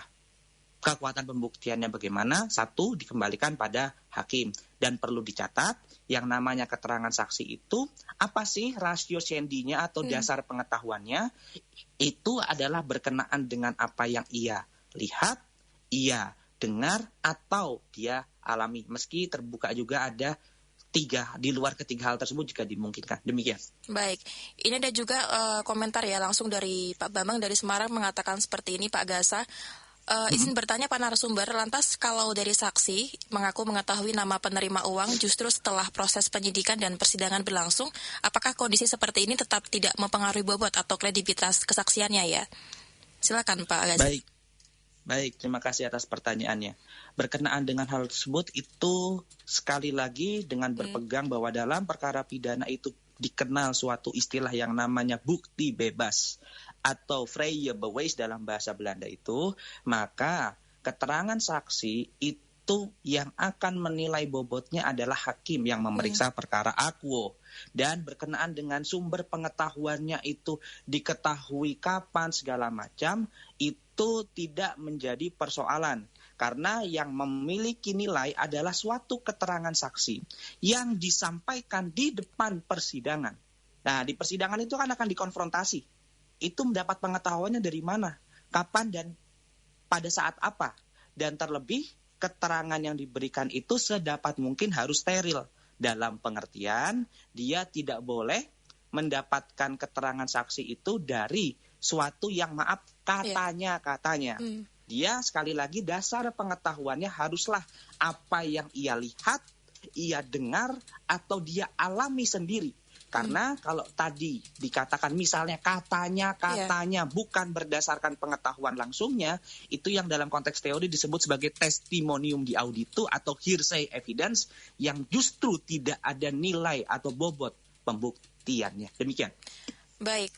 kekuatan pembuktiannya bagaimana, satu dikembalikan pada hakim. Dan perlu dicatat yang namanya keterangan saksi itu apa sih rasio syendinya atau dasar pengetahuannya, itu adalah berkenaan dengan apa yang ia lihat, ia dengar atau dia alami. Meski terbuka juga ada di luar ketiga hal tersebut jika dimungkinkan. Demikian. Baik, ini ada juga komentar ya langsung dari Pak Bambang dari Semarang mengatakan seperti ini Pak Gaza. Izin bertanya Pak narasumber, lantas kalau dari saksi mengaku mengetahui nama penerima uang justru setelah proses penyidikan dan persidangan berlangsung, apakah kondisi seperti ini tetap tidak mempengaruhi bobot atau kredibilitas kesaksiannya ya? Silakan Pak Gaza. Baik, terima kasih atas pertanyaannya. Berkenaan dengan hal tersebut itu sekali lagi dengan berpegang bahwa dalam perkara pidana itu dikenal suatu istilah yang namanya bukti bebas. atau vrije bewijs dalam bahasa Belanda itu, maka keterangan saksi itu yang akan menilai bobotnya adalah hakim yang memeriksa perkara akuo. Dan berkenaan dengan sumber pengetahuannya itu diketahui kapan segala macam, itu tidak menjadi persoalan. Karena yang memiliki nilai adalah suatu keterangan saksi yang disampaikan di depan persidangan. Nah, di persidangan itu kan akan dikonfrontasi. Itu mendapat pengetahuannya dari mana, kapan, dan pada saat apa. Dan terlebih, keterangan yang diberikan itu sedapat mungkin harus steril. Dalam pengertian, dia tidak boleh mendapatkan keterangan saksi itu dari suatu yang katanya. Dia sekali lagi dasar pengetahuannya haruslah apa yang ia lihat, ia dengar, atau dia alami sendiri. Karena kalau tadi dikatakan misalnya katanya bukan berdasarkan pengetahuan langsungnya, itu yang dalam konteks teori disebut sebagai testimonium di auditu atau hearsay evidence yang justru tidak ada nilai atau bobot pembuktiannya. Demikian. Baik.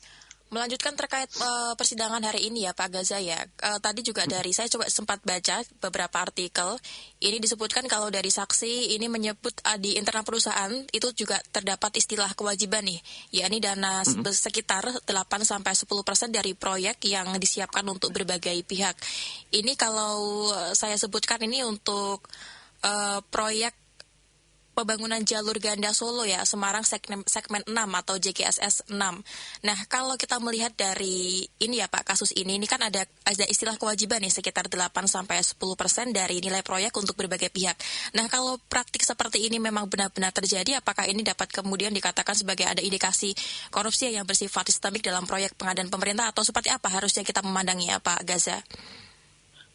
Melanjutkan terkait persidangan hari ini ya Pak Gaza ya. Tadi juga dari saya coba sempat baca beberapa artikel. Ini disebutkan kalau dari saksi ini menyebut di internal perusahaan itu juga terdapat istilah kewajiban nih, yakni dana sekitar 8-10% dari proyek yang disiapkan untuk berbagai pihak. Ini kalau saya sebutkan ini untuk proyek pembangunan jalur ganda Solo ya, Semarang segmen 6 atau JGSS 6. Nah, kalau kita melihat dari ini ya Pak, kasus ini kan ada istilah kewajiban nih sekitar 8-10% dari nilai proyek untuk berbagai pihak. Nah, kalau praktik seperti ini memang benar-benar terjadi, apakah ini dapat kemudian dikatakan sebagai ada indikasi korupsi yang bersifat sistemik dalam proyek pengadaan pemerintah, atau seperti apa harusnya kita memandangnya Pak Gaza?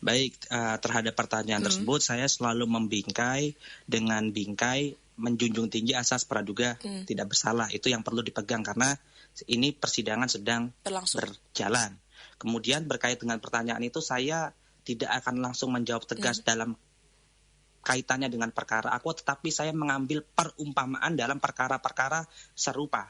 Baik, terhadap pertanyaan tersebut saya selalu membingkai dengan bingkai menjunjung tinggi asas praduga tidak bersalah. Itu yang perlu dipegang karena ini persidangan sedang berjalan. Kemudian berkait dengan pertanyaan itu saya tidak akan langsung menjawab tegas dalam kaitannya dengan perkara aku, tetapi saya mengambil perumpamaan dalam perkara-perkara serupa.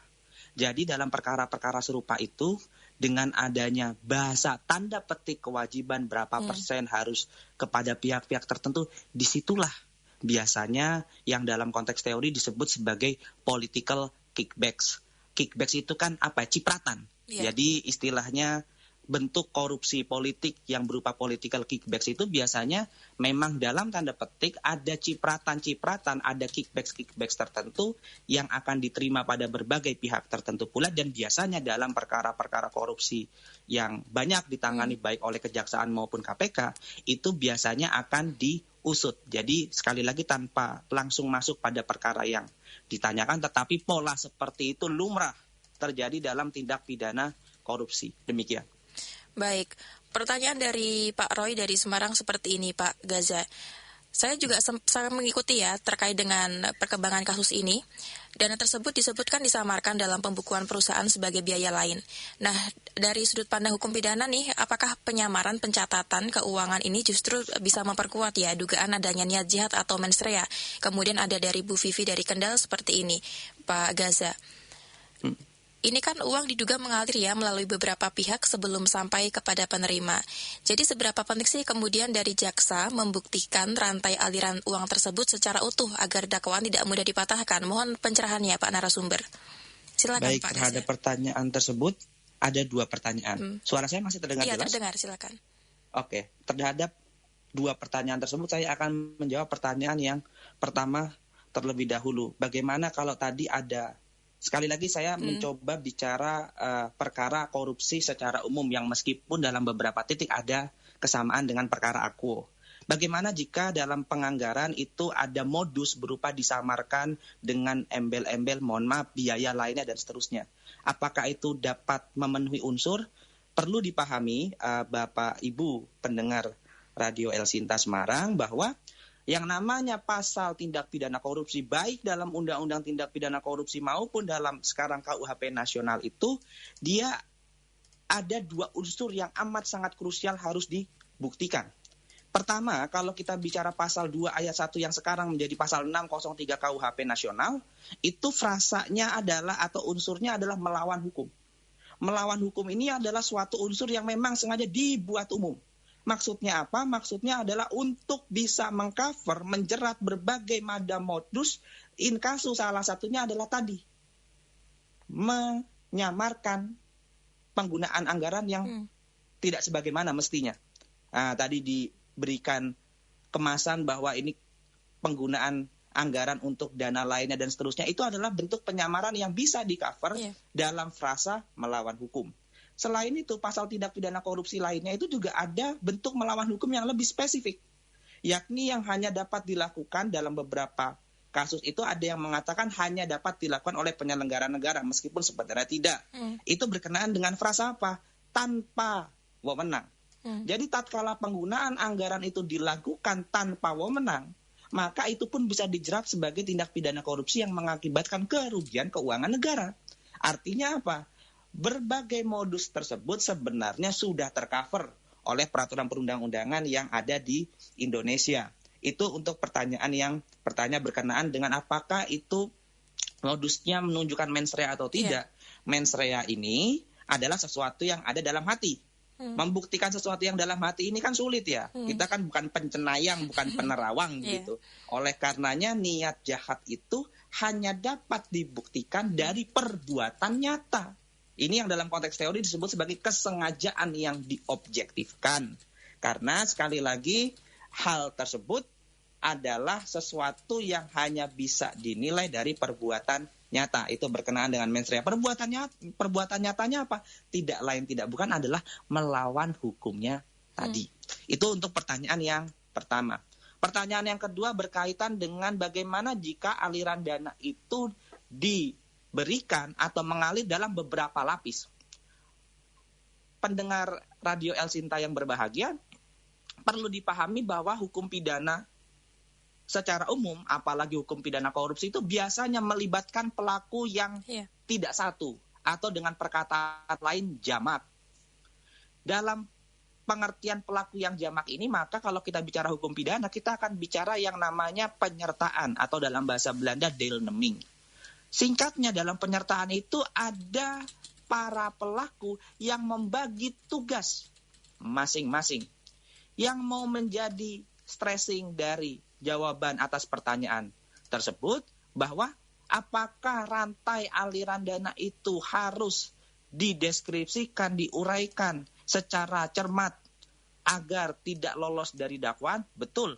Jadi dalam perkara-perkara serupa itu, dengan adanya bahasa tanda petik kewajiban berapa persen harus kepada pihak-pihak tertentu, disitulah biasanya yang dalam konteks teori disebut sebagai political kickbacks. Kickbacks itu kan apa? Cipratan. Jadi istilahnya bentuk korupsi politik yang berupa political kickbacks itu biasanya memang dalam tanda petik ada cipratan-cipratan, ada kickbacks tertentu yang akan diterima pada berbagai pihak tertentu pula, dan biasanya dalam perkara-perkara korupsi yang banyak ditangani baik oleh Kejaksaan maupun KPK itu biasanya akan diusut. Jadi sekali lagi tanpa langsung masuk pada perkara yang ditanyakan, tetapi pola seperti itu lumrah terjadi dalam tindak pidana korupsi. Demikian. Baik, pertanyaan dari Pak Roy dari Semarang seperti ini Pak Gaza. Saya juga sangat mengikuti ya terkait dengan perkembangan kasus ini. Dana tersebut disebutkan disamarkan dalam pembukuan perusahaan sebagai biaya lain. Nah, dari sudut pandang hukum pidana nih, apakah penyamaran pencatatan keuangan ini justru bisa memperkuat ya dugaan adanya niat jahat atau mens rea? Kemudian ada dari Bu Vivi dari Kendal seperti ini, Pak Gaza. Ini kan uang diduga mengalir ya melalui beberapa pihak sebelum sampai kepada penerima. Jadi seberapa penting sih kemudian dari jaksa membuktikan rantai aliran uang tersebut secara utuh agar dakwaan tidak mudah dipatahkan? Mohon pencerahannya Pak narasumber. Silakan Baik, Pak. Baik, terhadap pertanyaan tersebut ada dua pertanyaan. Suara saya masih terdengar jelas? Iya, terdengar, silakan. Oke, terhadap dua pertanyaan tersebut saya akan menjawab pertanyaan yang pertama terlebih dahulu. Bagaimana kalau tadi ada, sekali lagi saya mencoba bicara perkara korupsi secara umum yang meskipun dalam beberapa titik ada kesamaan dengan perkara akuo. Bagaimana jika dalam penganggaran itu ada modus berupa disamarkan dengan embel-embel, mohon maaf, biaya lainnya dan seterusnya. Apakah itu dapat memenuhi unsur? Perlu dipahami Bapak Ibu pendengar Radio El Sinta Semarang bahwa yang namanya pasal tindak pidana korupsi baik dalam Undang-Undang Tindak Pidana Korupsi maupun dalam sekarang KUHP nasional itu dia ada dua unsur yang amat sangat krusial harus dibuktikan. Pertama, kalau kita bicara pasal 2 ayat 1 yang sekarang menjadi pasal 603 KUHP nasional, itu frasanya adalah atau unsurnya adalah melawan hukum. Melawan hukum ini adalah suatu unsur yang memang sengaja dibuat umum. Maksudnya apa? Maksudnya adalah untuk bisa mengcover, menjerat berbagai macam modus. In kasus salah satunya adalah tadi, menyamarkan penggunaan anggaran yang tidak sebagaimana mestinya. Tadi diberikan kemasan bahwa ini penggunaan anggaran untuk dana lainnya dan seterusnya, itu adalah bentuk penyamaran yang bisa di-cover dalam frasa melawan hukum. Selain itu, pasal tindak pidana korupsi lainnya itu juga ada bentuk melawan hukum yang lebih spesifik, yakni yang hanya dapat dilakukan dalam beberapa kasus itu ada yang mengatakan hanya dapat dilakukan oleh penyelenggara negara, meskipun sebenarnya tidak. Itu berkenaan dengan frasa apa? Tanpa wewenang. Jadi tatkala penggunaan anggaran itu dilakukan tanpa wewenang, maka itu pun bisa dijerat sebagai tindak pidana korupsi yang mengakibatkan kerugian keuangan negara. Artinya apa? Berbagai modus tersebut sebenarnya sudah tercover oleh peraturan perundang-undangan yang ada di Indonesia. Itu untuk pertanyaan berkenaan dengan apakah itu modusnya menunjukkan mens rea atau tidak. Mens rea ini adalah sesuatu yang ada dalam hati. Membuktikan sesuatu yang dalam hati ini kan sulit ya. Kita kan bukan pencenayang, bukan penerawang gitu. Oleh karenanya niat jahat itu hanya dapat dibuktikan dari perbuatan nyata. Ini yang dalam konteks teori disebut sebagai kesengajaan yang diobjektifkan. Karena sekali lagi hal tersebut adalah sesuatu yang hanya bisa dinilai dari perbuatan nyata. Itu berkenaan dengan mens rea. Perbuatan nyatanya apa? Tidak lain tidak bukan adalah melawan hukumnya tadi. Itu untuk pertanyaan yang pertama. Pertanyaan yang kedua berkaitan dengan bagaimana jika aliran dana itu diberikan atau mengalir dalam beberapa lapis. Pendengar Radio El Sinta yang berbahagia, perlu dipahami bahwa hukum pidana secara umum, apalagi hukum pidana korupsi itu biasanya melibatkan pelaku yang tidak satu atau dengan perkataan lain jamak. Dalam pengertian pelaku yang jamak ini, maka kalau kita bicara hukum pidana, kita akan bicara yang namanya penyertaan atau dalam bahasa Belanda deelneming. Singkatnya, dalam penyertaan itu ada para pelaku yang membagi tugas masing-masing. Yang mau menjadi stressing dari jawaban atas pertanyaan tersebut, bahwa apakah rantai aliran dana itu harus dideskripsikan, diuraikan secara cermat agar tidak lolos dari dakwaan? Betul.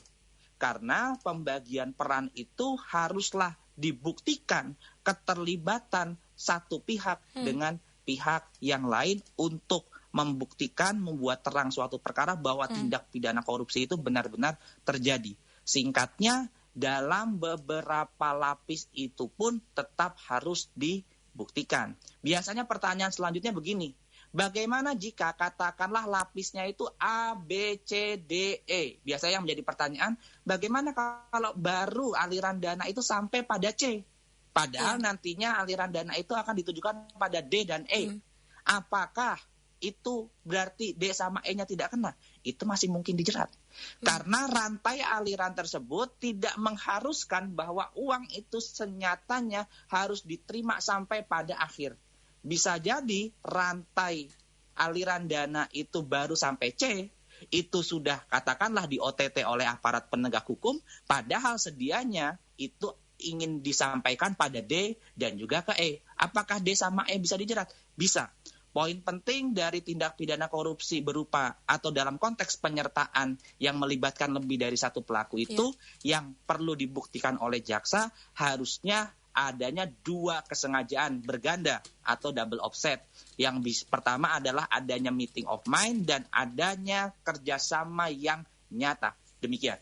Karena pembagian peran itu haruslah dibuktikan keterlibatan satu pihak dengan pihak yang lain untuk membuktikan, membuat terang suatu perkara bahwa tindak pidana korupsi itu benar-benar terjadi. Singkatnya, dalam beberapa lapis itu pun tetap harus dibuktikan. Biasanya pertanyaan selanjutnya begini, bagaimana jika katakanlah lapisnya itu A, B, C, D, E? Biasanya yang menjadi pertanyaan, bagaimana kalau baru aliran dana itu sampai pada C? Padahal nantinya aliran dana itu akan ditujukan pada D dan E. Apakah itu berarti D sama E-nya tidak kena? Itu masih mungkin dijerat. Karena rantai aliran tersebut tidak mengharuskan bahwa uang itu senyatanya harus diterima sampai pada akhir. Bisa jadi rantai aliran dana itu baru sampai C, itu sudah katakanlah di OTT oleh aparat penegak hukum, padahal sedianya itu ingin disampaikan pada D dan juga ke E. Apakah D sama E bisa dijerat? Bisa. Poin penting dari tindak pidana korupsi berupa atau dalam konteks penyertaan yang melibatkan lebih dari satu pelaku itu yang perlu dibuktikan oleh jaksa harusnya adanya dua kesengajaan berganda atau double offset. Yang pertama adalah adanya meeting of mind dan adanya kerjasama yang nyata. Demikian.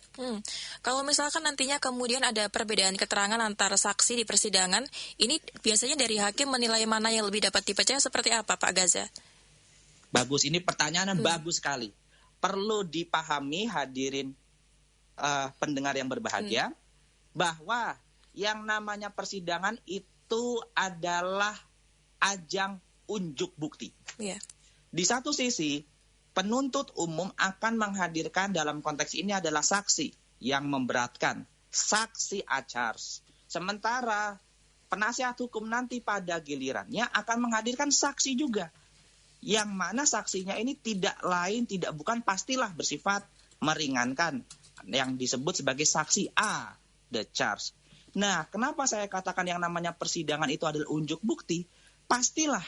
Kalau misalkan nantinya kemudian ada perbedaan keterangan antara saksi di persidangan, ini biasanya dari hakim menilai mana yang lebih dapat dipercaya seperti apa, Pak Gaza? Bagus, ini pertanyaan bagus sekali. Perlu dipahami hadirin pendengar yang berbahagia, bahwa yang namanya persidangan itu adalah ajang unjuk bukti. Di satu sisi, penuntut umum akan menghadirkan dalam konteks ini adalah saksi yang memberatkan, saksi acars. Sementara penasihat hukum nanti pada gilirannya akan menghadirkan saksi juga yang mana saksinya ini tidak bukan pastilah bersifat meringankan, yang disebut sebagai saksi A, the charge. Nah, kenapa saya katakan yang namanya persidangan itu adalah unjuk bukti? Pastilah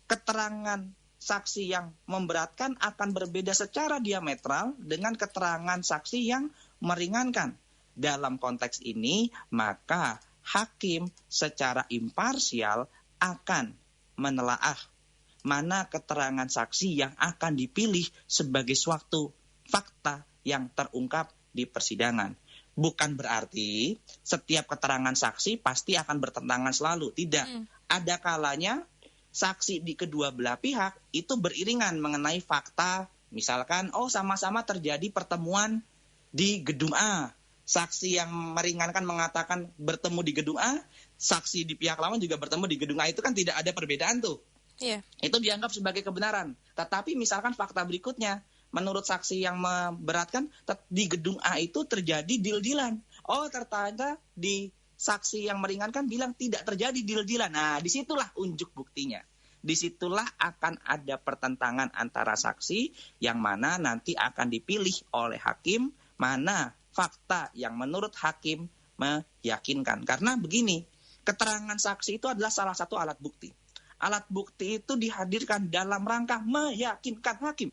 keterangan saksi yang memberatkan akan berbeda secara diametral dengan keterangan saksi yang meringankan. Dalam konteks ini, maka hakim secara imparsial akan menelaah mana keterangan saksi yang akan dipilih sebagai suatu fakta yang terungkap di persidangan. Bukan berarti setiap keterangan saksi pasti akan bertentangan selalu. Tidak. Ada kalanya saksi di kedua belah pihak itu beriringan mengenai fakta. Misalkan, sama-sama terjadi pertemuan di gedung A. Saksi yang meringankan mengatakan bertemu di gedung A, saksi di pihak lawan juga bertemu di gedung A. Itu kan tidak ada perbedaan tuh. Yeah. Itu dianggap sebagai kebenaran. Tetapi misalkan fakta berikutnya, menurut saksi yang memberatkan, di gedung A itu terjadi deal-dealan. Ternyata di saksi yang meringankan bilang tidak terjadi deal-dealan. Nah, disitulah unjuk buktinya. Disitulah akan ada pertentangan antara saksi yang mana nanti akan dipilih oleh hakim, mana fakta yang menurut hakim meyakinkan. Karena begini, keterangan saksi itu adalah salah satu alat bukti. Alat bukti itu dihadirkan dalam rangka meyakinkan hakim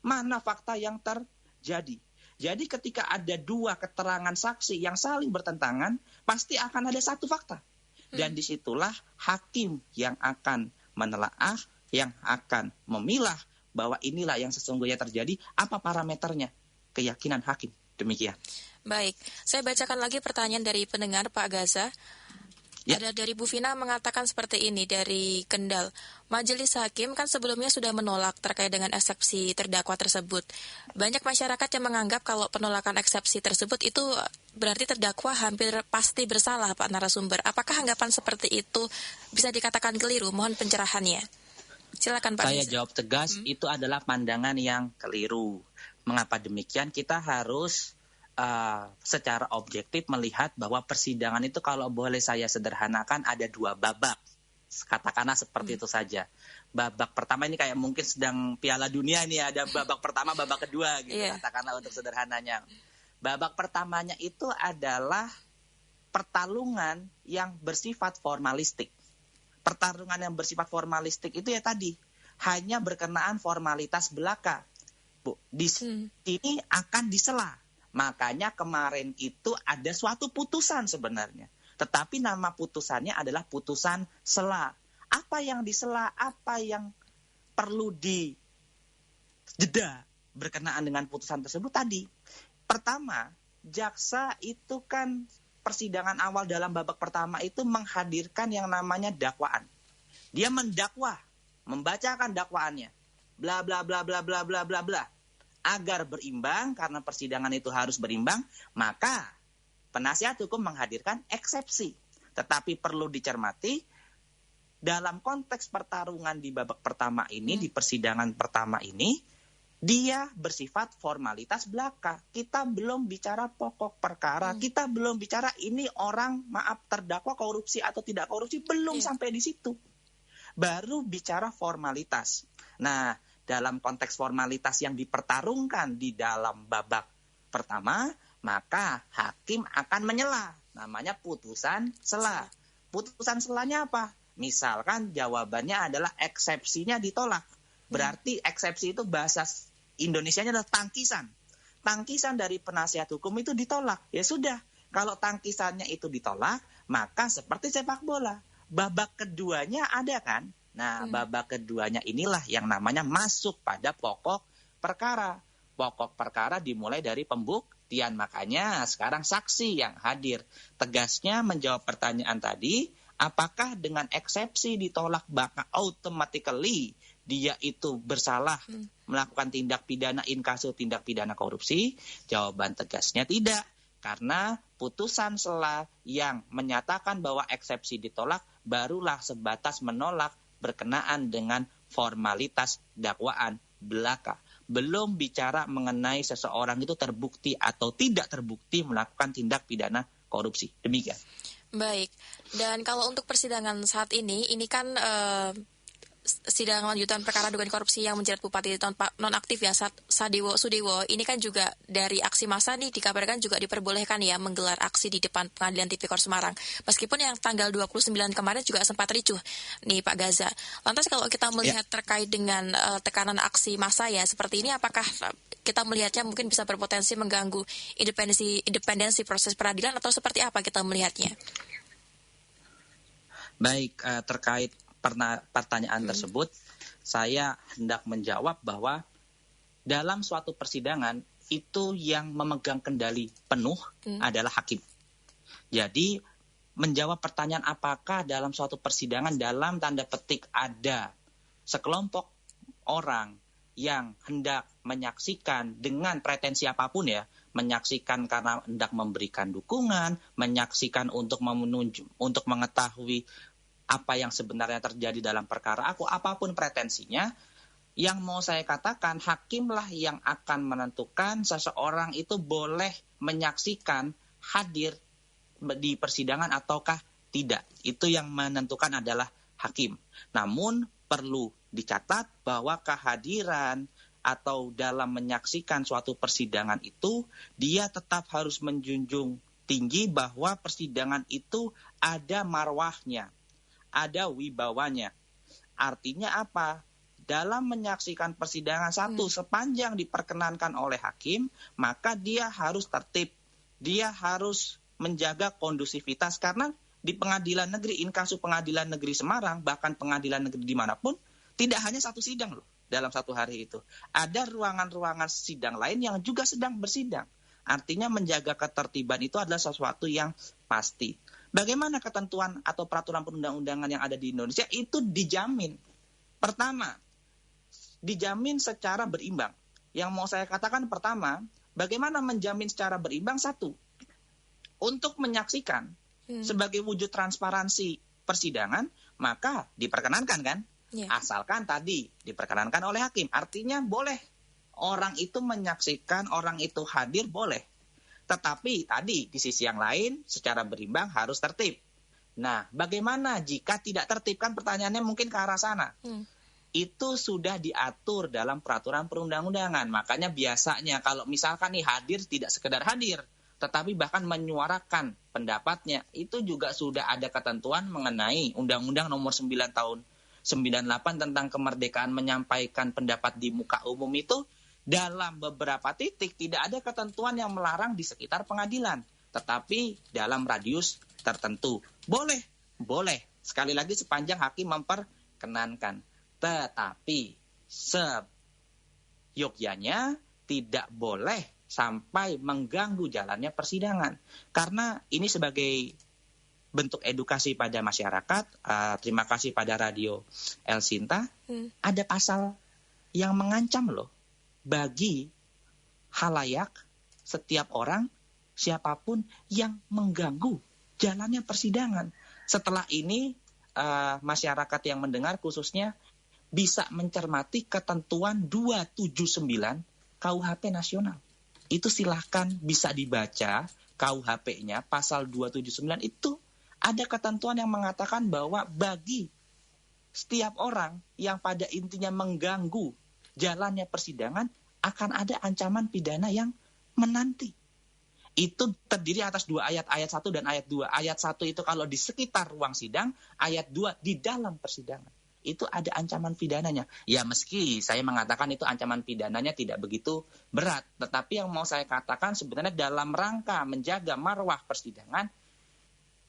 mana fakta yang terjadi. Jadi ketika ada dua keterangan saksi yang saling bertentangan, pasti akan ada satu fakta. Dan disitulah hakim yang akan menelaah, yang akan memilah bahwa inilah yang sesungguhnya terjadi, apa parameternya, keyakinan hakim. Demikian. Baik, saya bacakan lagi pertanyaan dari pendengar Pak Gaza. Ya. Ada dari Bu Vina mengatakan seperti ini dari Kendal. Majelis hakim kan sebelumnya sudah menolak terkait dengan eksepsi terdakwa tersebut. Banyak masyarakat yang menganggap kalau penolakan eksepsi tersebut itu berarti terdakwa hampir pasti bersalah, Pak narasumber. Apakah anggapan seperti itu bisa dikatakan keliru? Mohon pencerahannya. Silakan Pak. Saya jawab tegas, itu adalah pandangan yang keliru. Mengapa demikian? Kita harus secara objektif melihat bahwa persidangan itu kalau boleh saya sederhanakan ada dua babak. Katakanlah seperti itu saja. Babak pertama ini kayak mungkin sedang Piala Dunia ini, ada babak pertama, babak kedua gitu. Katakanlah untuk sederhananya. Babak pertamanya itu adalah pertarungan yang bersifat formalistik. Pertarungan yang bersifat formalistik itu ya tadi, hanya berkenaan formalitas belaka. Bu, di sini akan disela. Makanya kemarin itu ada suatu putusan sebenarnya. Tetapi nama putusannya adalah putusan sela. Apa yang disela, apa yang perlu dijeda berkenaan dengan putusan tersebut tadi. Pertama, jaksa itu kan persidangan awal dalam babak pertama itu menghadirkan yang namanya dakwaan. Dia mendakwa, membacakan dakwaannya. Bla bla bla bla bla bla bla bla. Agar berimbang, karena persidangan itu harus berimbang, maka penasihat hukum menghadirkan eksepsi. Tetapi perlu dicermati, dalam konteks pertarungan di babak pertama ini, di persidangan pertama ini, dia bersifat formalitas belaka. Kita belum bicara pokok perkara, kita belum bicara ini orang, terdakwa korupsi atau tidak korupsi, belum sampai di situ. Baru bicara formalitas. Nah, dalam konteks formalitas yang dipertarungkan di dalam babak pertama, maka hakim akan menyela. Namanya putusan sela. Putusan selanya apa? Misalkan jawabannya adalah eksepsinya ditolak. Berarti eksepsi itu bahasa Indonesianya adalah tangkisan. Tangkisan dari penasihat hukum itu ditolak. Ya sudah, kalau tangkisannya itu ditolak, maka seperti sepak bola. Babak keduanya ada kan? Nah, babak keduanya inilah yang namanya masuk pada pokok perkara. Pokok perkara dimulai dari pembuktian. Makanya sekarang saksi yang hadir. Tegasnya menjawab pertanyaan tadi, apakah dengan eksepsi ditolak maka automatically dia itu bersalah melakukan tindak pidana inkasu tindak pidana korupsi? Jawaban tegasnya tidak. Karena putusan sela yang menyatakan bahwa eksepsi ditolak barulah sebatas menolak berkenaan dengan formalitas dakwaan belaka. Belum bicara mengenai seseorang itu terbukti atau tidak terbukti melakukan tindak pidana korupsi. Demikian. Baik. Dan kalau untuk persidangan saat ini kan sidang lanjutan perkara dugaan korupsi yang menjerat Bupati nonaktif ya Sadewo Sudewo, ini kan juga dari aksi massa nih dikabarkan juga diperbolehkan ya menggelar aksi di depan Pengadilan Tipikor Semarang. Meskipun yang tanggal 29 kemarin juga sempat ricuh nih Pak Gaza. Lantas kalau kita melihat terkait dengan tekanan aksi massa ya seperti ini, apakah kita melihatnya mungkin bisa berpotensi mengganggu independensi proses peradilan atau seperti apa kita melihatnya? Baik, terkait pertanyaan tersebut, saya hendak menjawab bahwa dalam suatu persidangan itu yang memegang kendali penuh adalah hakim. Jadi menjawab pertanyaan apakah dalam suatu persidangan dalam tanda petik ada sekelompok orang yang hendak menyaksikan dengan pretensi apapun ya, menyaksikan karena hendak memberikan dukungan, menyaksikan untuk mengetahui apa yang sebenarnya terjadi dalam perkara aku, apapun pretensinya, yang mau saya katakan, hakimlah yang akan menentukan seseorang itu boleh menyaksikan hadir di persidangan ataukah tidak. Itu yang menentukan adalah hakim. Namun perlu dicatat bahwa kehadiran atau dalam menyaksikan suatu persidangan itu, dia tetap harus menjunjung tinggi bahwa persidangan itu ada marwahnya, ada wibawanya. Artinya apa? Dalam menyaksikan persidangan satu, sepanjang diperkenankan oleh hakim, maka dia harus tertib. Dia harus menjaga kondusivitas. Karena di pengadilan negeri, inkasu pengadilan negeri Semarang, bahkan pengadilan negeri dimanapun, tidak hanya satu sidang loh dalam satu hari itu. Ada ruangan-ruangan sidang lain yang juga sedang bersidang. Artinya menjaga ketertiban itu adalah sesuatu yang pasti. Bagaimana ketentuan atau peraturan perundang-undangan yang ada di Indonesia itu dijamin. Pertama, dijamin secara berimbang. Yang mau saya katakan pertama, bagaimana menjamin secara berimbang? Satu, untuk menyaksikan sebagai wujud transparansi persidangan, maka diperkenankan kan? Asalkan tadi diperkenankan oleh hakim. Artinya boleh orang itu menyaksikan, orang itu hadir, boleh. Tetapi tadi di sisi yang lain secara berimbang harus tertib. Nah, bagaimana jika tidak tertib? Kan pertanyaannya mungkin ke arah sana. Itu sudah diatur dalam peraturan perundang-undangan. Makanya biasanya kalau misalkan nih hadir tidak sekedar hadir, tetapi bahkan menyuarakan pendapatnya, itu juga sudah ada ketentuan mengenai Undang-Undang Nomor 9 Tahun 98 tentang kemerdekaan menyampaikan pendapat di muka umum itu. Dalam beberapa titik tidak ada ketentuan yang melarang di sekitar pengadilan. Tetapi dalam radius tertentu. Boleh. Sekali lagi sepanjang hakim memperkenankan. Tetapi seyogyanya tidak boleh sampai mengganggu jalannya persidangan. Karena ini sebagai bentuk edukasi pada masyarakat, terima kasih pada Radio El Sinta, ada pasal yang mengancam loh. Bagi halayak, setiap orang, siapapun yang mengganggu jalannya persidangan. Setelah ini, masyarakat yang mendengar khususnya bisa mencermati ketentuan 279 KUHP nasional. Itu silahkan bisa dibaca KUHP-nya, pasal 279 itu ada ketentuan yang mengatakan bahwa bagi setiap orang yang pada intinya mengganggu jalannya persidangan akan ada ancaman pidana yang menanti. Itu terdiri atas dua ayat 1 dan ayat 2. Ayat 1 itu kalau di sekitar ruang sidang, ayat 2 di dalam persidangan. Itu ada ancaman pidananya. Ya meski saya mengatakan itu ancaman pidananya tidak begitu berat, tetapi yang mau saya katakan sebenarnya dalam rangka menjaga marwah persidangan,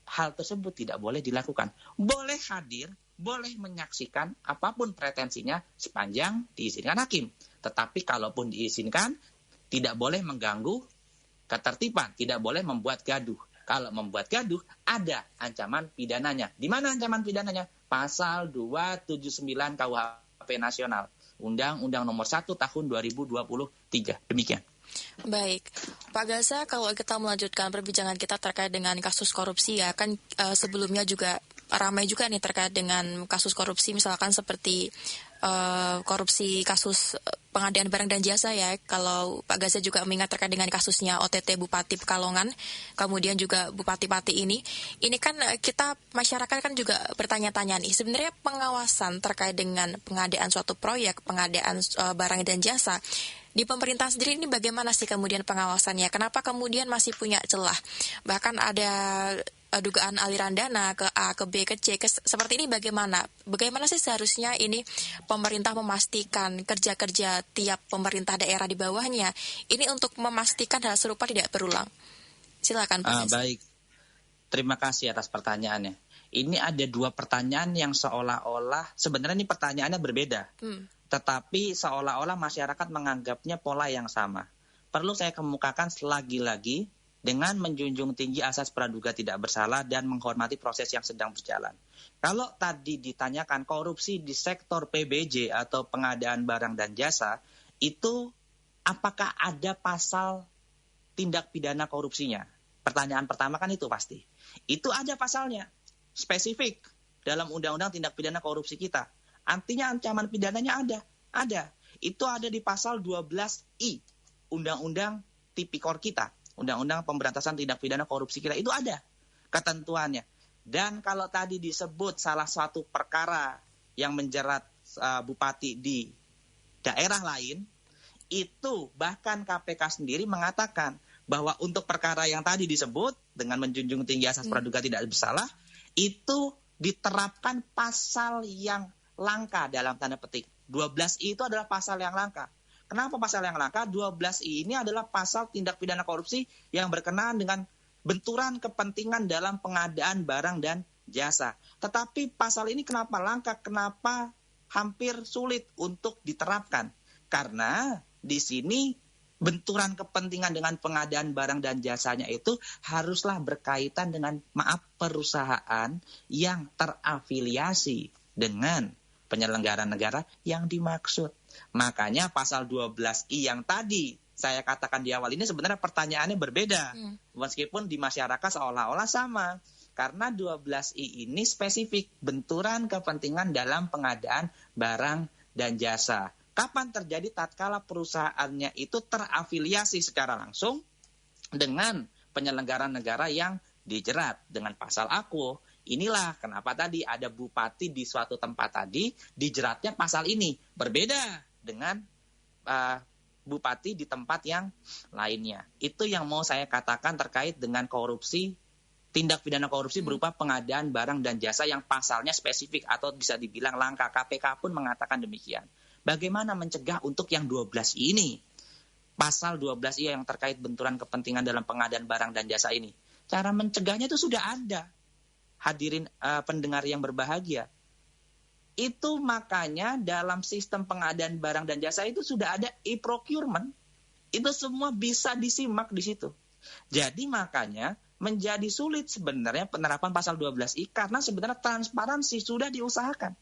hal tersebut tidak boleh dilakukan. Boleh hadir, boleh menyaksikan apapun pretensinya sepanjang diizinkan hakim. Tetapi kalaupun diizinkan, tidak boleh mengganggu ketertiban, tidak boleh membuat gaduh. Kalau membuat gaduh, ada ancaman pidananya. Di mana ancaman pidananya? Pasal 279 KUHP Nasional. Undang-Undang Nomor 1 Tahun 2023. Demikian. Baik, Pak Gaza, kalau kita melanjutkan perbincangan kita terkait dengan kasus korupsi ya, kan sebelumnya juga ramai juga nih terkait dengan kasus korupsi, misalkan seperti korupsi kasus pengadaan barang dan jasa ya. Kalau Pak Gaza juga mengingat terkait dengan kasusnya OTT Bupati Pekalongan, kemudian juga Bupati Pati ini kan kita masyarakat kan juga bertanya-tanya nih, sebenarnya pengawasan terkait dengan pengadaan suatu proyek, pengadaan barang dan jasa di pemerintah sendiri ini bagaimana sih kemudian pengawasannya? Kenapa kemudian masih punya celah? Bahkan ada dugaan aliran dana ke A, ke B, ke C, seperti ini bagaimana? Bagaimana sih seharusnya ini pemerintah memastikan kerja-kerja tiap pemerintah daerah di bawahnya ini untuk memastikan hal serupa tidak berulang? Silakan Pak. Baik, terima kasih atas pertanyaannya. Ini ada dua pertanyaan yang seolah-olah sebenarnya ini pertanyaannya berbeda, tetapi seolah-olah masyarakat menganggapnya pola yang sama. Perlu saya kemukakan lagi-lagi dengan menjunjung tinggi asas praduga tidak bersalah dan menghormati proses yang sedang berjalan. Kalau tadi ditanyakan korupsi di sektor PBJ atau pengadaan barang dan jasa, itu apakah ada pasal tindak pidana korupsinya? Pertanyaan pertama kan itu pasti. Itu ada pasalnya, spesifik dalam Undang-Undang Tindak Pidana Korupsi kita. Artinya ancaman pidananya ada. Itu ada di pasal 12I Undang-Undang Tipikor kita. Undang-Undang Pemberantasan Tindak Pidana Korupsi kita itu ada ketentuannya. Dan kalau tadi disebut salah satu perkara yang menjerat bupati di daerah lain, itu bahkan KPK sendiri mengatakan bahwa untuk perkara yang tadi disebut dengan menjunjung tinggi asas praduga tidak bersalah, itu diterapkan pasal yang langka dalam tanda petik. 12I itu adalah pasal yang langka. Kenapa pasal yang langka? 12I ini adalah pasal tindak pidana korupsi yang berkenaan dengan benturan kepentingan dalam pengadaan barang dan jasa. Tetapi pasal ini kenapa langka? Kenapa hampir sulit untuk diterapkan? Karena di sini benturan kepentingan dengan pengadaan barang dan jasanya itu haruslah berkaitan dengan perusahaan yang terafiliasi dengan penyelenggara negara yang dimaksud. Makanya pasal 12I yang tadi saya katakan di awal ini sebenarnya pertanyaannya berbeda. Meskipun di masyarakat seolah-olah sama. Karena 12I ini spesifik benturan kepentingan dalam pengadaan barang dan jasa. Kapan terjadi? Tatkala perusahaannya itu terafiliasi secara langsung dengan penyelenggara negara yang dijerat dengan pasal AKUO. Inilah kenapa tadi ada bupati di suatu tempat tadi dijeratnya pasal ini. Berbeda dengan bupati di tempat yang lainnya. Itu yang mau saya katakan terkait dengan korupsi, tindak pidana korupsi berupa pengadaan barang dan jasa yang pasalnya spesifik atau bisa dibilang langka. KPK pun mengatakan demikian. Bagaimana mencegah untuk yang 12 ini? Pasal 12I yang terkait benturan kepentingan dalam pengadaan barang dan jasa ini. Cara mencegahnya itu sudah ada. Hadirin pendengar yang berbahagia. Itu makanya dalam sistem pengadaan barang dan jasa itu sudah ada e-procurement. Itu semua bisa disimak di situ. Jadi makanya menjadi sulit sebenarnya penerapan pasal 12I karena sebenarnya transparansi sudah diusahakan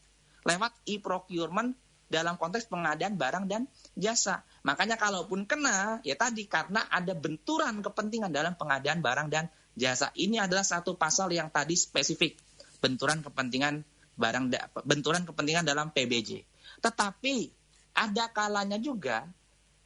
lewat e-procurement dalam konteks pengadaan barang dan jasa. Makanya kalaupun kena, ya tadi karena ada benturan kepentingan dalam pengadaan barang dan jasa. Ini adalah satu pasal yang tadi spesifik. Benturan kepentingan benturan kepentingan dalam PBJ. Tetapi ada kalanya juga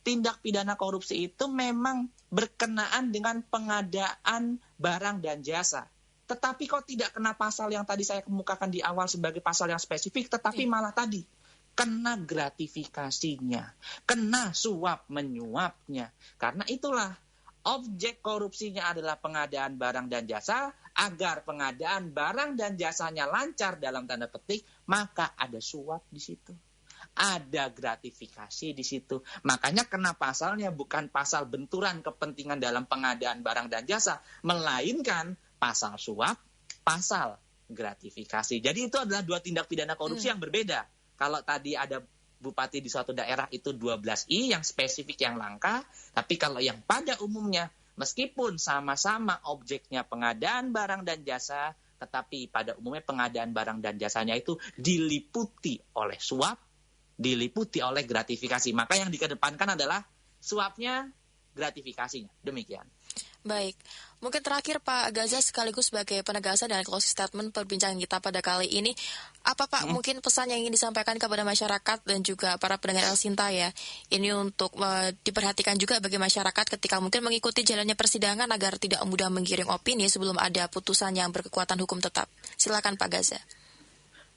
tindak pidana korupsi itu memang berkenaan dengan pengadaan barang dan jasa. Tetapi kok tidak kena pasal yang tadi saya kemukakan di awal sebagai pasal yang spesifik, tetapi malah tadi kena gratifikasinya, kena suap menyuapnya. Karena itulah objek korupsinya adalah pengadaan barang dan jasa. Agar pengadaan barang dan jasanya lancar dalam tanda petik, maka ada suap di situ. Ada gratifikasi di situ. Makanya kena pasalnya bukan pasal benturan kepentingan dalam pengadaan barang dan jasa, melainkan pasal suap, pasal gratifikasi. Jadi itu adalah dua tindak pidana korupsi yang berbeda. Kalau tadi ada bupati di suatu daerah itu 12I yang spesifik yang langka, tapi kalau yang pada umumnya meskipun sama-sama objeknya pengadaan barang dan jasa, tetapi pada umumnya pengadaan barang dan jasanya itu diliputi oleh suap, diliputi oleh gratifikasi. Maka yang dikedepankan adalah suapnya, gratifikasinya. Demikian. Baik, mungkin terakhir Pak Gaza sekaligus sebagai penegasan dan closing statement perbincangan kita pada kali ini, apa Pak mungkin pesan yang ingin disampaikan kepada masyarakat dan juga para pendengar El Sinta ya, ini untuk diperhatikan juga bagi masyarakat ketika mungkin mengikuti jalannya persidangan agar tidak mudah menggiring opini sebelum ada putusan yang berkekuatan hukum tetap. Silakan Pak Gaza.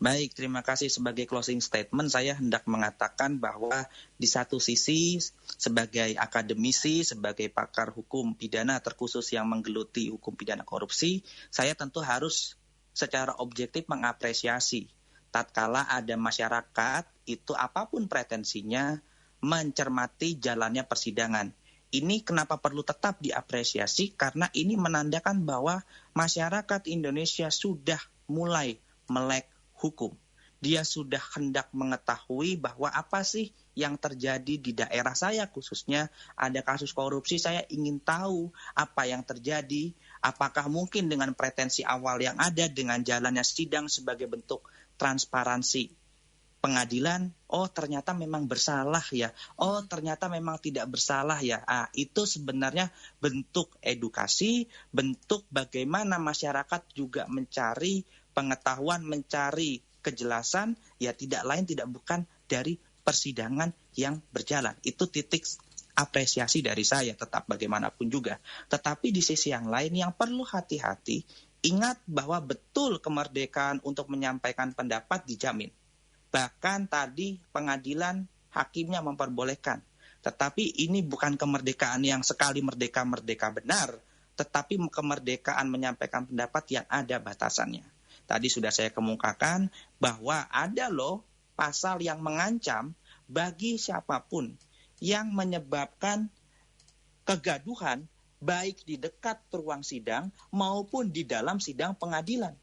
Baik, terima kasih. Sebagai closing statement, saya hendak mengatakan bahwa di satu sisi sebagai akademisi, sebagai pakar hukum pidana terkhusus yang menggeluti hukum pidana korupsi, saya tentu harus secara objektif mengapresiasi tatkala ada masyarakat itu apapun pretensinya mencermati jalannya persidangan. Ini kenapa perlu tetap diapresiasi? Karena ini menandakan bahwa masyarakat Indonesia sudah mulai melek hukum. Dia sudah hendak mengetahui bahwa apa sih yang terjadi di daerah saya, khususnya ada kasus korupsi, saya ingin tahu apa yang terjadi, apakah mungkin dengan pretensi awal yang ada dengan jalannya sidang sebagai bentuk transparansi pengadilan, oh ternyata memang bersalah ya, oh ternyata memang tidak bersalah ya. Itu sebenarnya bentuk edukasi, bentuk bagaimana masyarakat juga mencari pengetahuan, mencari kejelasan, ya tidak lain tidak bukan dari persidangan yang berjalan. Itu titik apresiasi dari saya tetap bagaimanapun juga. Tetapi di sisi yang lain yang perlu hati-hati, ingat bahwa betul kemerdekaan untuk menyampaikan pendapat dijamin. Bahkan tadi pengadilan hakimnya memperbolehkan. Tetapi ini bukan kemerdekaan yang sekali merdeka benar, tetapi kemerdekaan menyampaikan pendapat yang ada batasannya. Tadi sudah saya kemukakan bahwa ada loh pasal yang mengancam bagi siapapun yang menyebabkan kegaduhan baik di dekat ruang sidang maupun di dalam sidang pengadilan.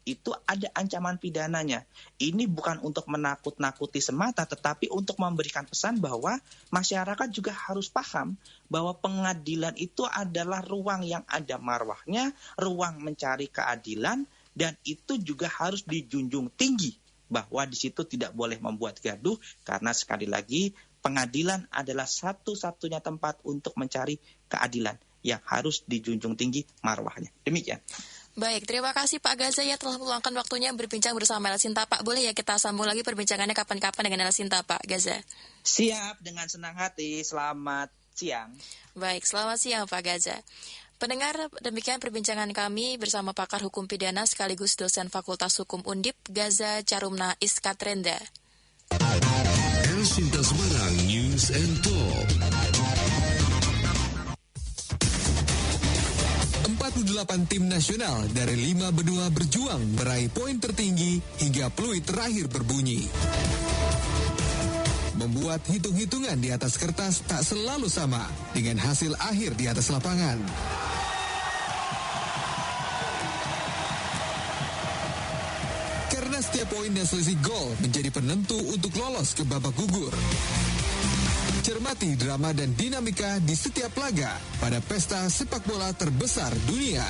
Itu ada ancaman pidananya. Ini bukan untuk menakut-nakuti semata, tetapi untuk memberikan pesan bahwa masyarakat juga harus paham bahwa pengadilan itu adalah ruang yang ada marwahnya, ruang mencari keadilan, dan itu juga harus dijunjung tinggi bahwa di situ tidak boleh membuat gaduh, karena sekali lagi pengadilan adalah satu-satunya tempat untuk mencari keadilan yang harus dijunjung tinggi marwahnya. Demikian. Baik, terima kasih Pak Gaza ya telah meluangkan waktunya berbincang bersama El Sinta. Pak, boleh ya kita sambung lagi perbincangannya kapan-kapan dengan El Sinta, Pak Gaza? Siap, dengan senang hati. Selamat siang. Baik, selamat siang Pak Gaza. Pendengar, demikian perbincangan kami bersama pakar hukum pidana sekaligus dosen Fakultas Hukum Undip, Gaza Carumna Iskatrenda. El Sinta Semarang News and Talk. 48 tim nasional dari 5 benua berjuang meraih poin tertinggi hingga peluit terakhir berbunyi. Membuat hitung-hitungan di atas kertas tak selalu sama dengan hasil akhir di atas lapangan. Karena setiap poin dan selisih gol menjadi penentu untuk lolos ke babak gugur. Cermati drama dan dinamika di setiap laga pada pesta sepak bola terbesar dunia.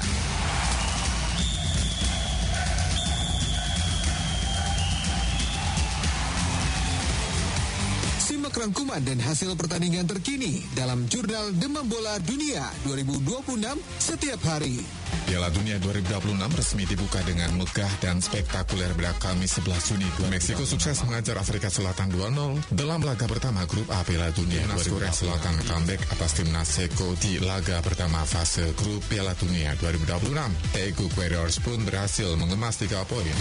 Simak rangkuman dan hasil pertandingan terkini dalam jurnal Demam Bola Dunia 2026 setiap hari. Piala Dunia 2026 resmi dibuka dengan megah dan spektakuler pada Kamis 11 Juni 2026. Meksiko sukses mengajar Afrika Selatan 2-0 dalam laga pertama grup A Piala Dunia. Timnas Korea Selatan comeback atas timnas Ceko di laga pertama fase grup Piala Dunia 2026. Daegu Warriors pun berhasil mengemas 3 poin.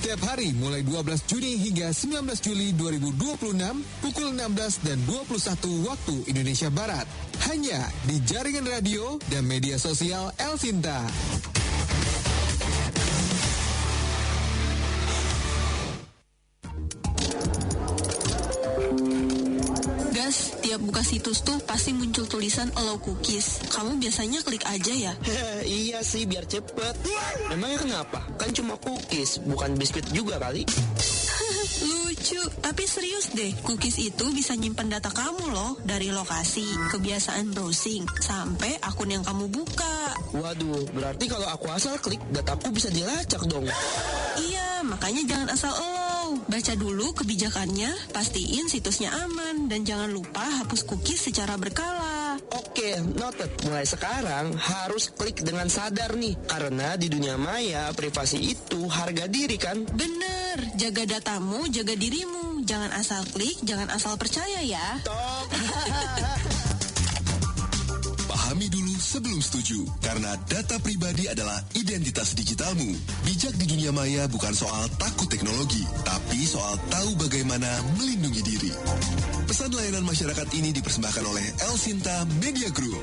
Setiap hari mulai 12 Juni hingga 19 Juli 2026 pukul 16 dan 21 waktu Indonesia Barat. Hanya di jaringan radio dan media sosial El Sinta. Gas, tiap buka situs tuh pasti muncul tulisan allow cookies. Kamu biasanya klik aja ya? Iya sih, biar cepet. Memangnya kenapa? Kan cuma cookies, bukan biskuit juga kali. Lucu, tapi serius deh. Cookies itu bisa nyimpan data kamu loh. Dari lokasi, kebiasaan browsing, sampai akun yang kamu buka. Waduh, berarti kalau aku asal klik, dataku bisa dilacak dong. Iya, makanya jangan asal allow. Baca dulu kebijakannya, pastiin situsnya aman, dan jangan lupa hapus cookies secara berkala. Oke, noted. Mulai sekarang harus klik dengan sadar nih. Karena di dunia maya, privasi itu harga diri kan? Bener, jaga datamu, jaga dirimu. Jangan asal klik, jangan asal percaya ya. Top. Pahami dulu sebelum setuju, karena data pribadi adalah identitas digitalmu. Bijak di dunia maya bukan soal takut teknologi, tapi soal tahu bagaimana melindungi diri. Pesan layanan masyarakat ini dipersembahkan oleh El Sinta Media Group.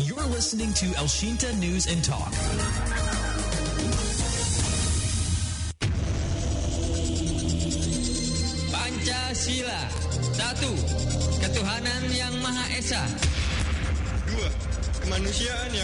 You're listening to El Shinta News and Talk. Pancasila. 1. Ketuhanan yang Maha Esa. 2. Kemanusiaan yang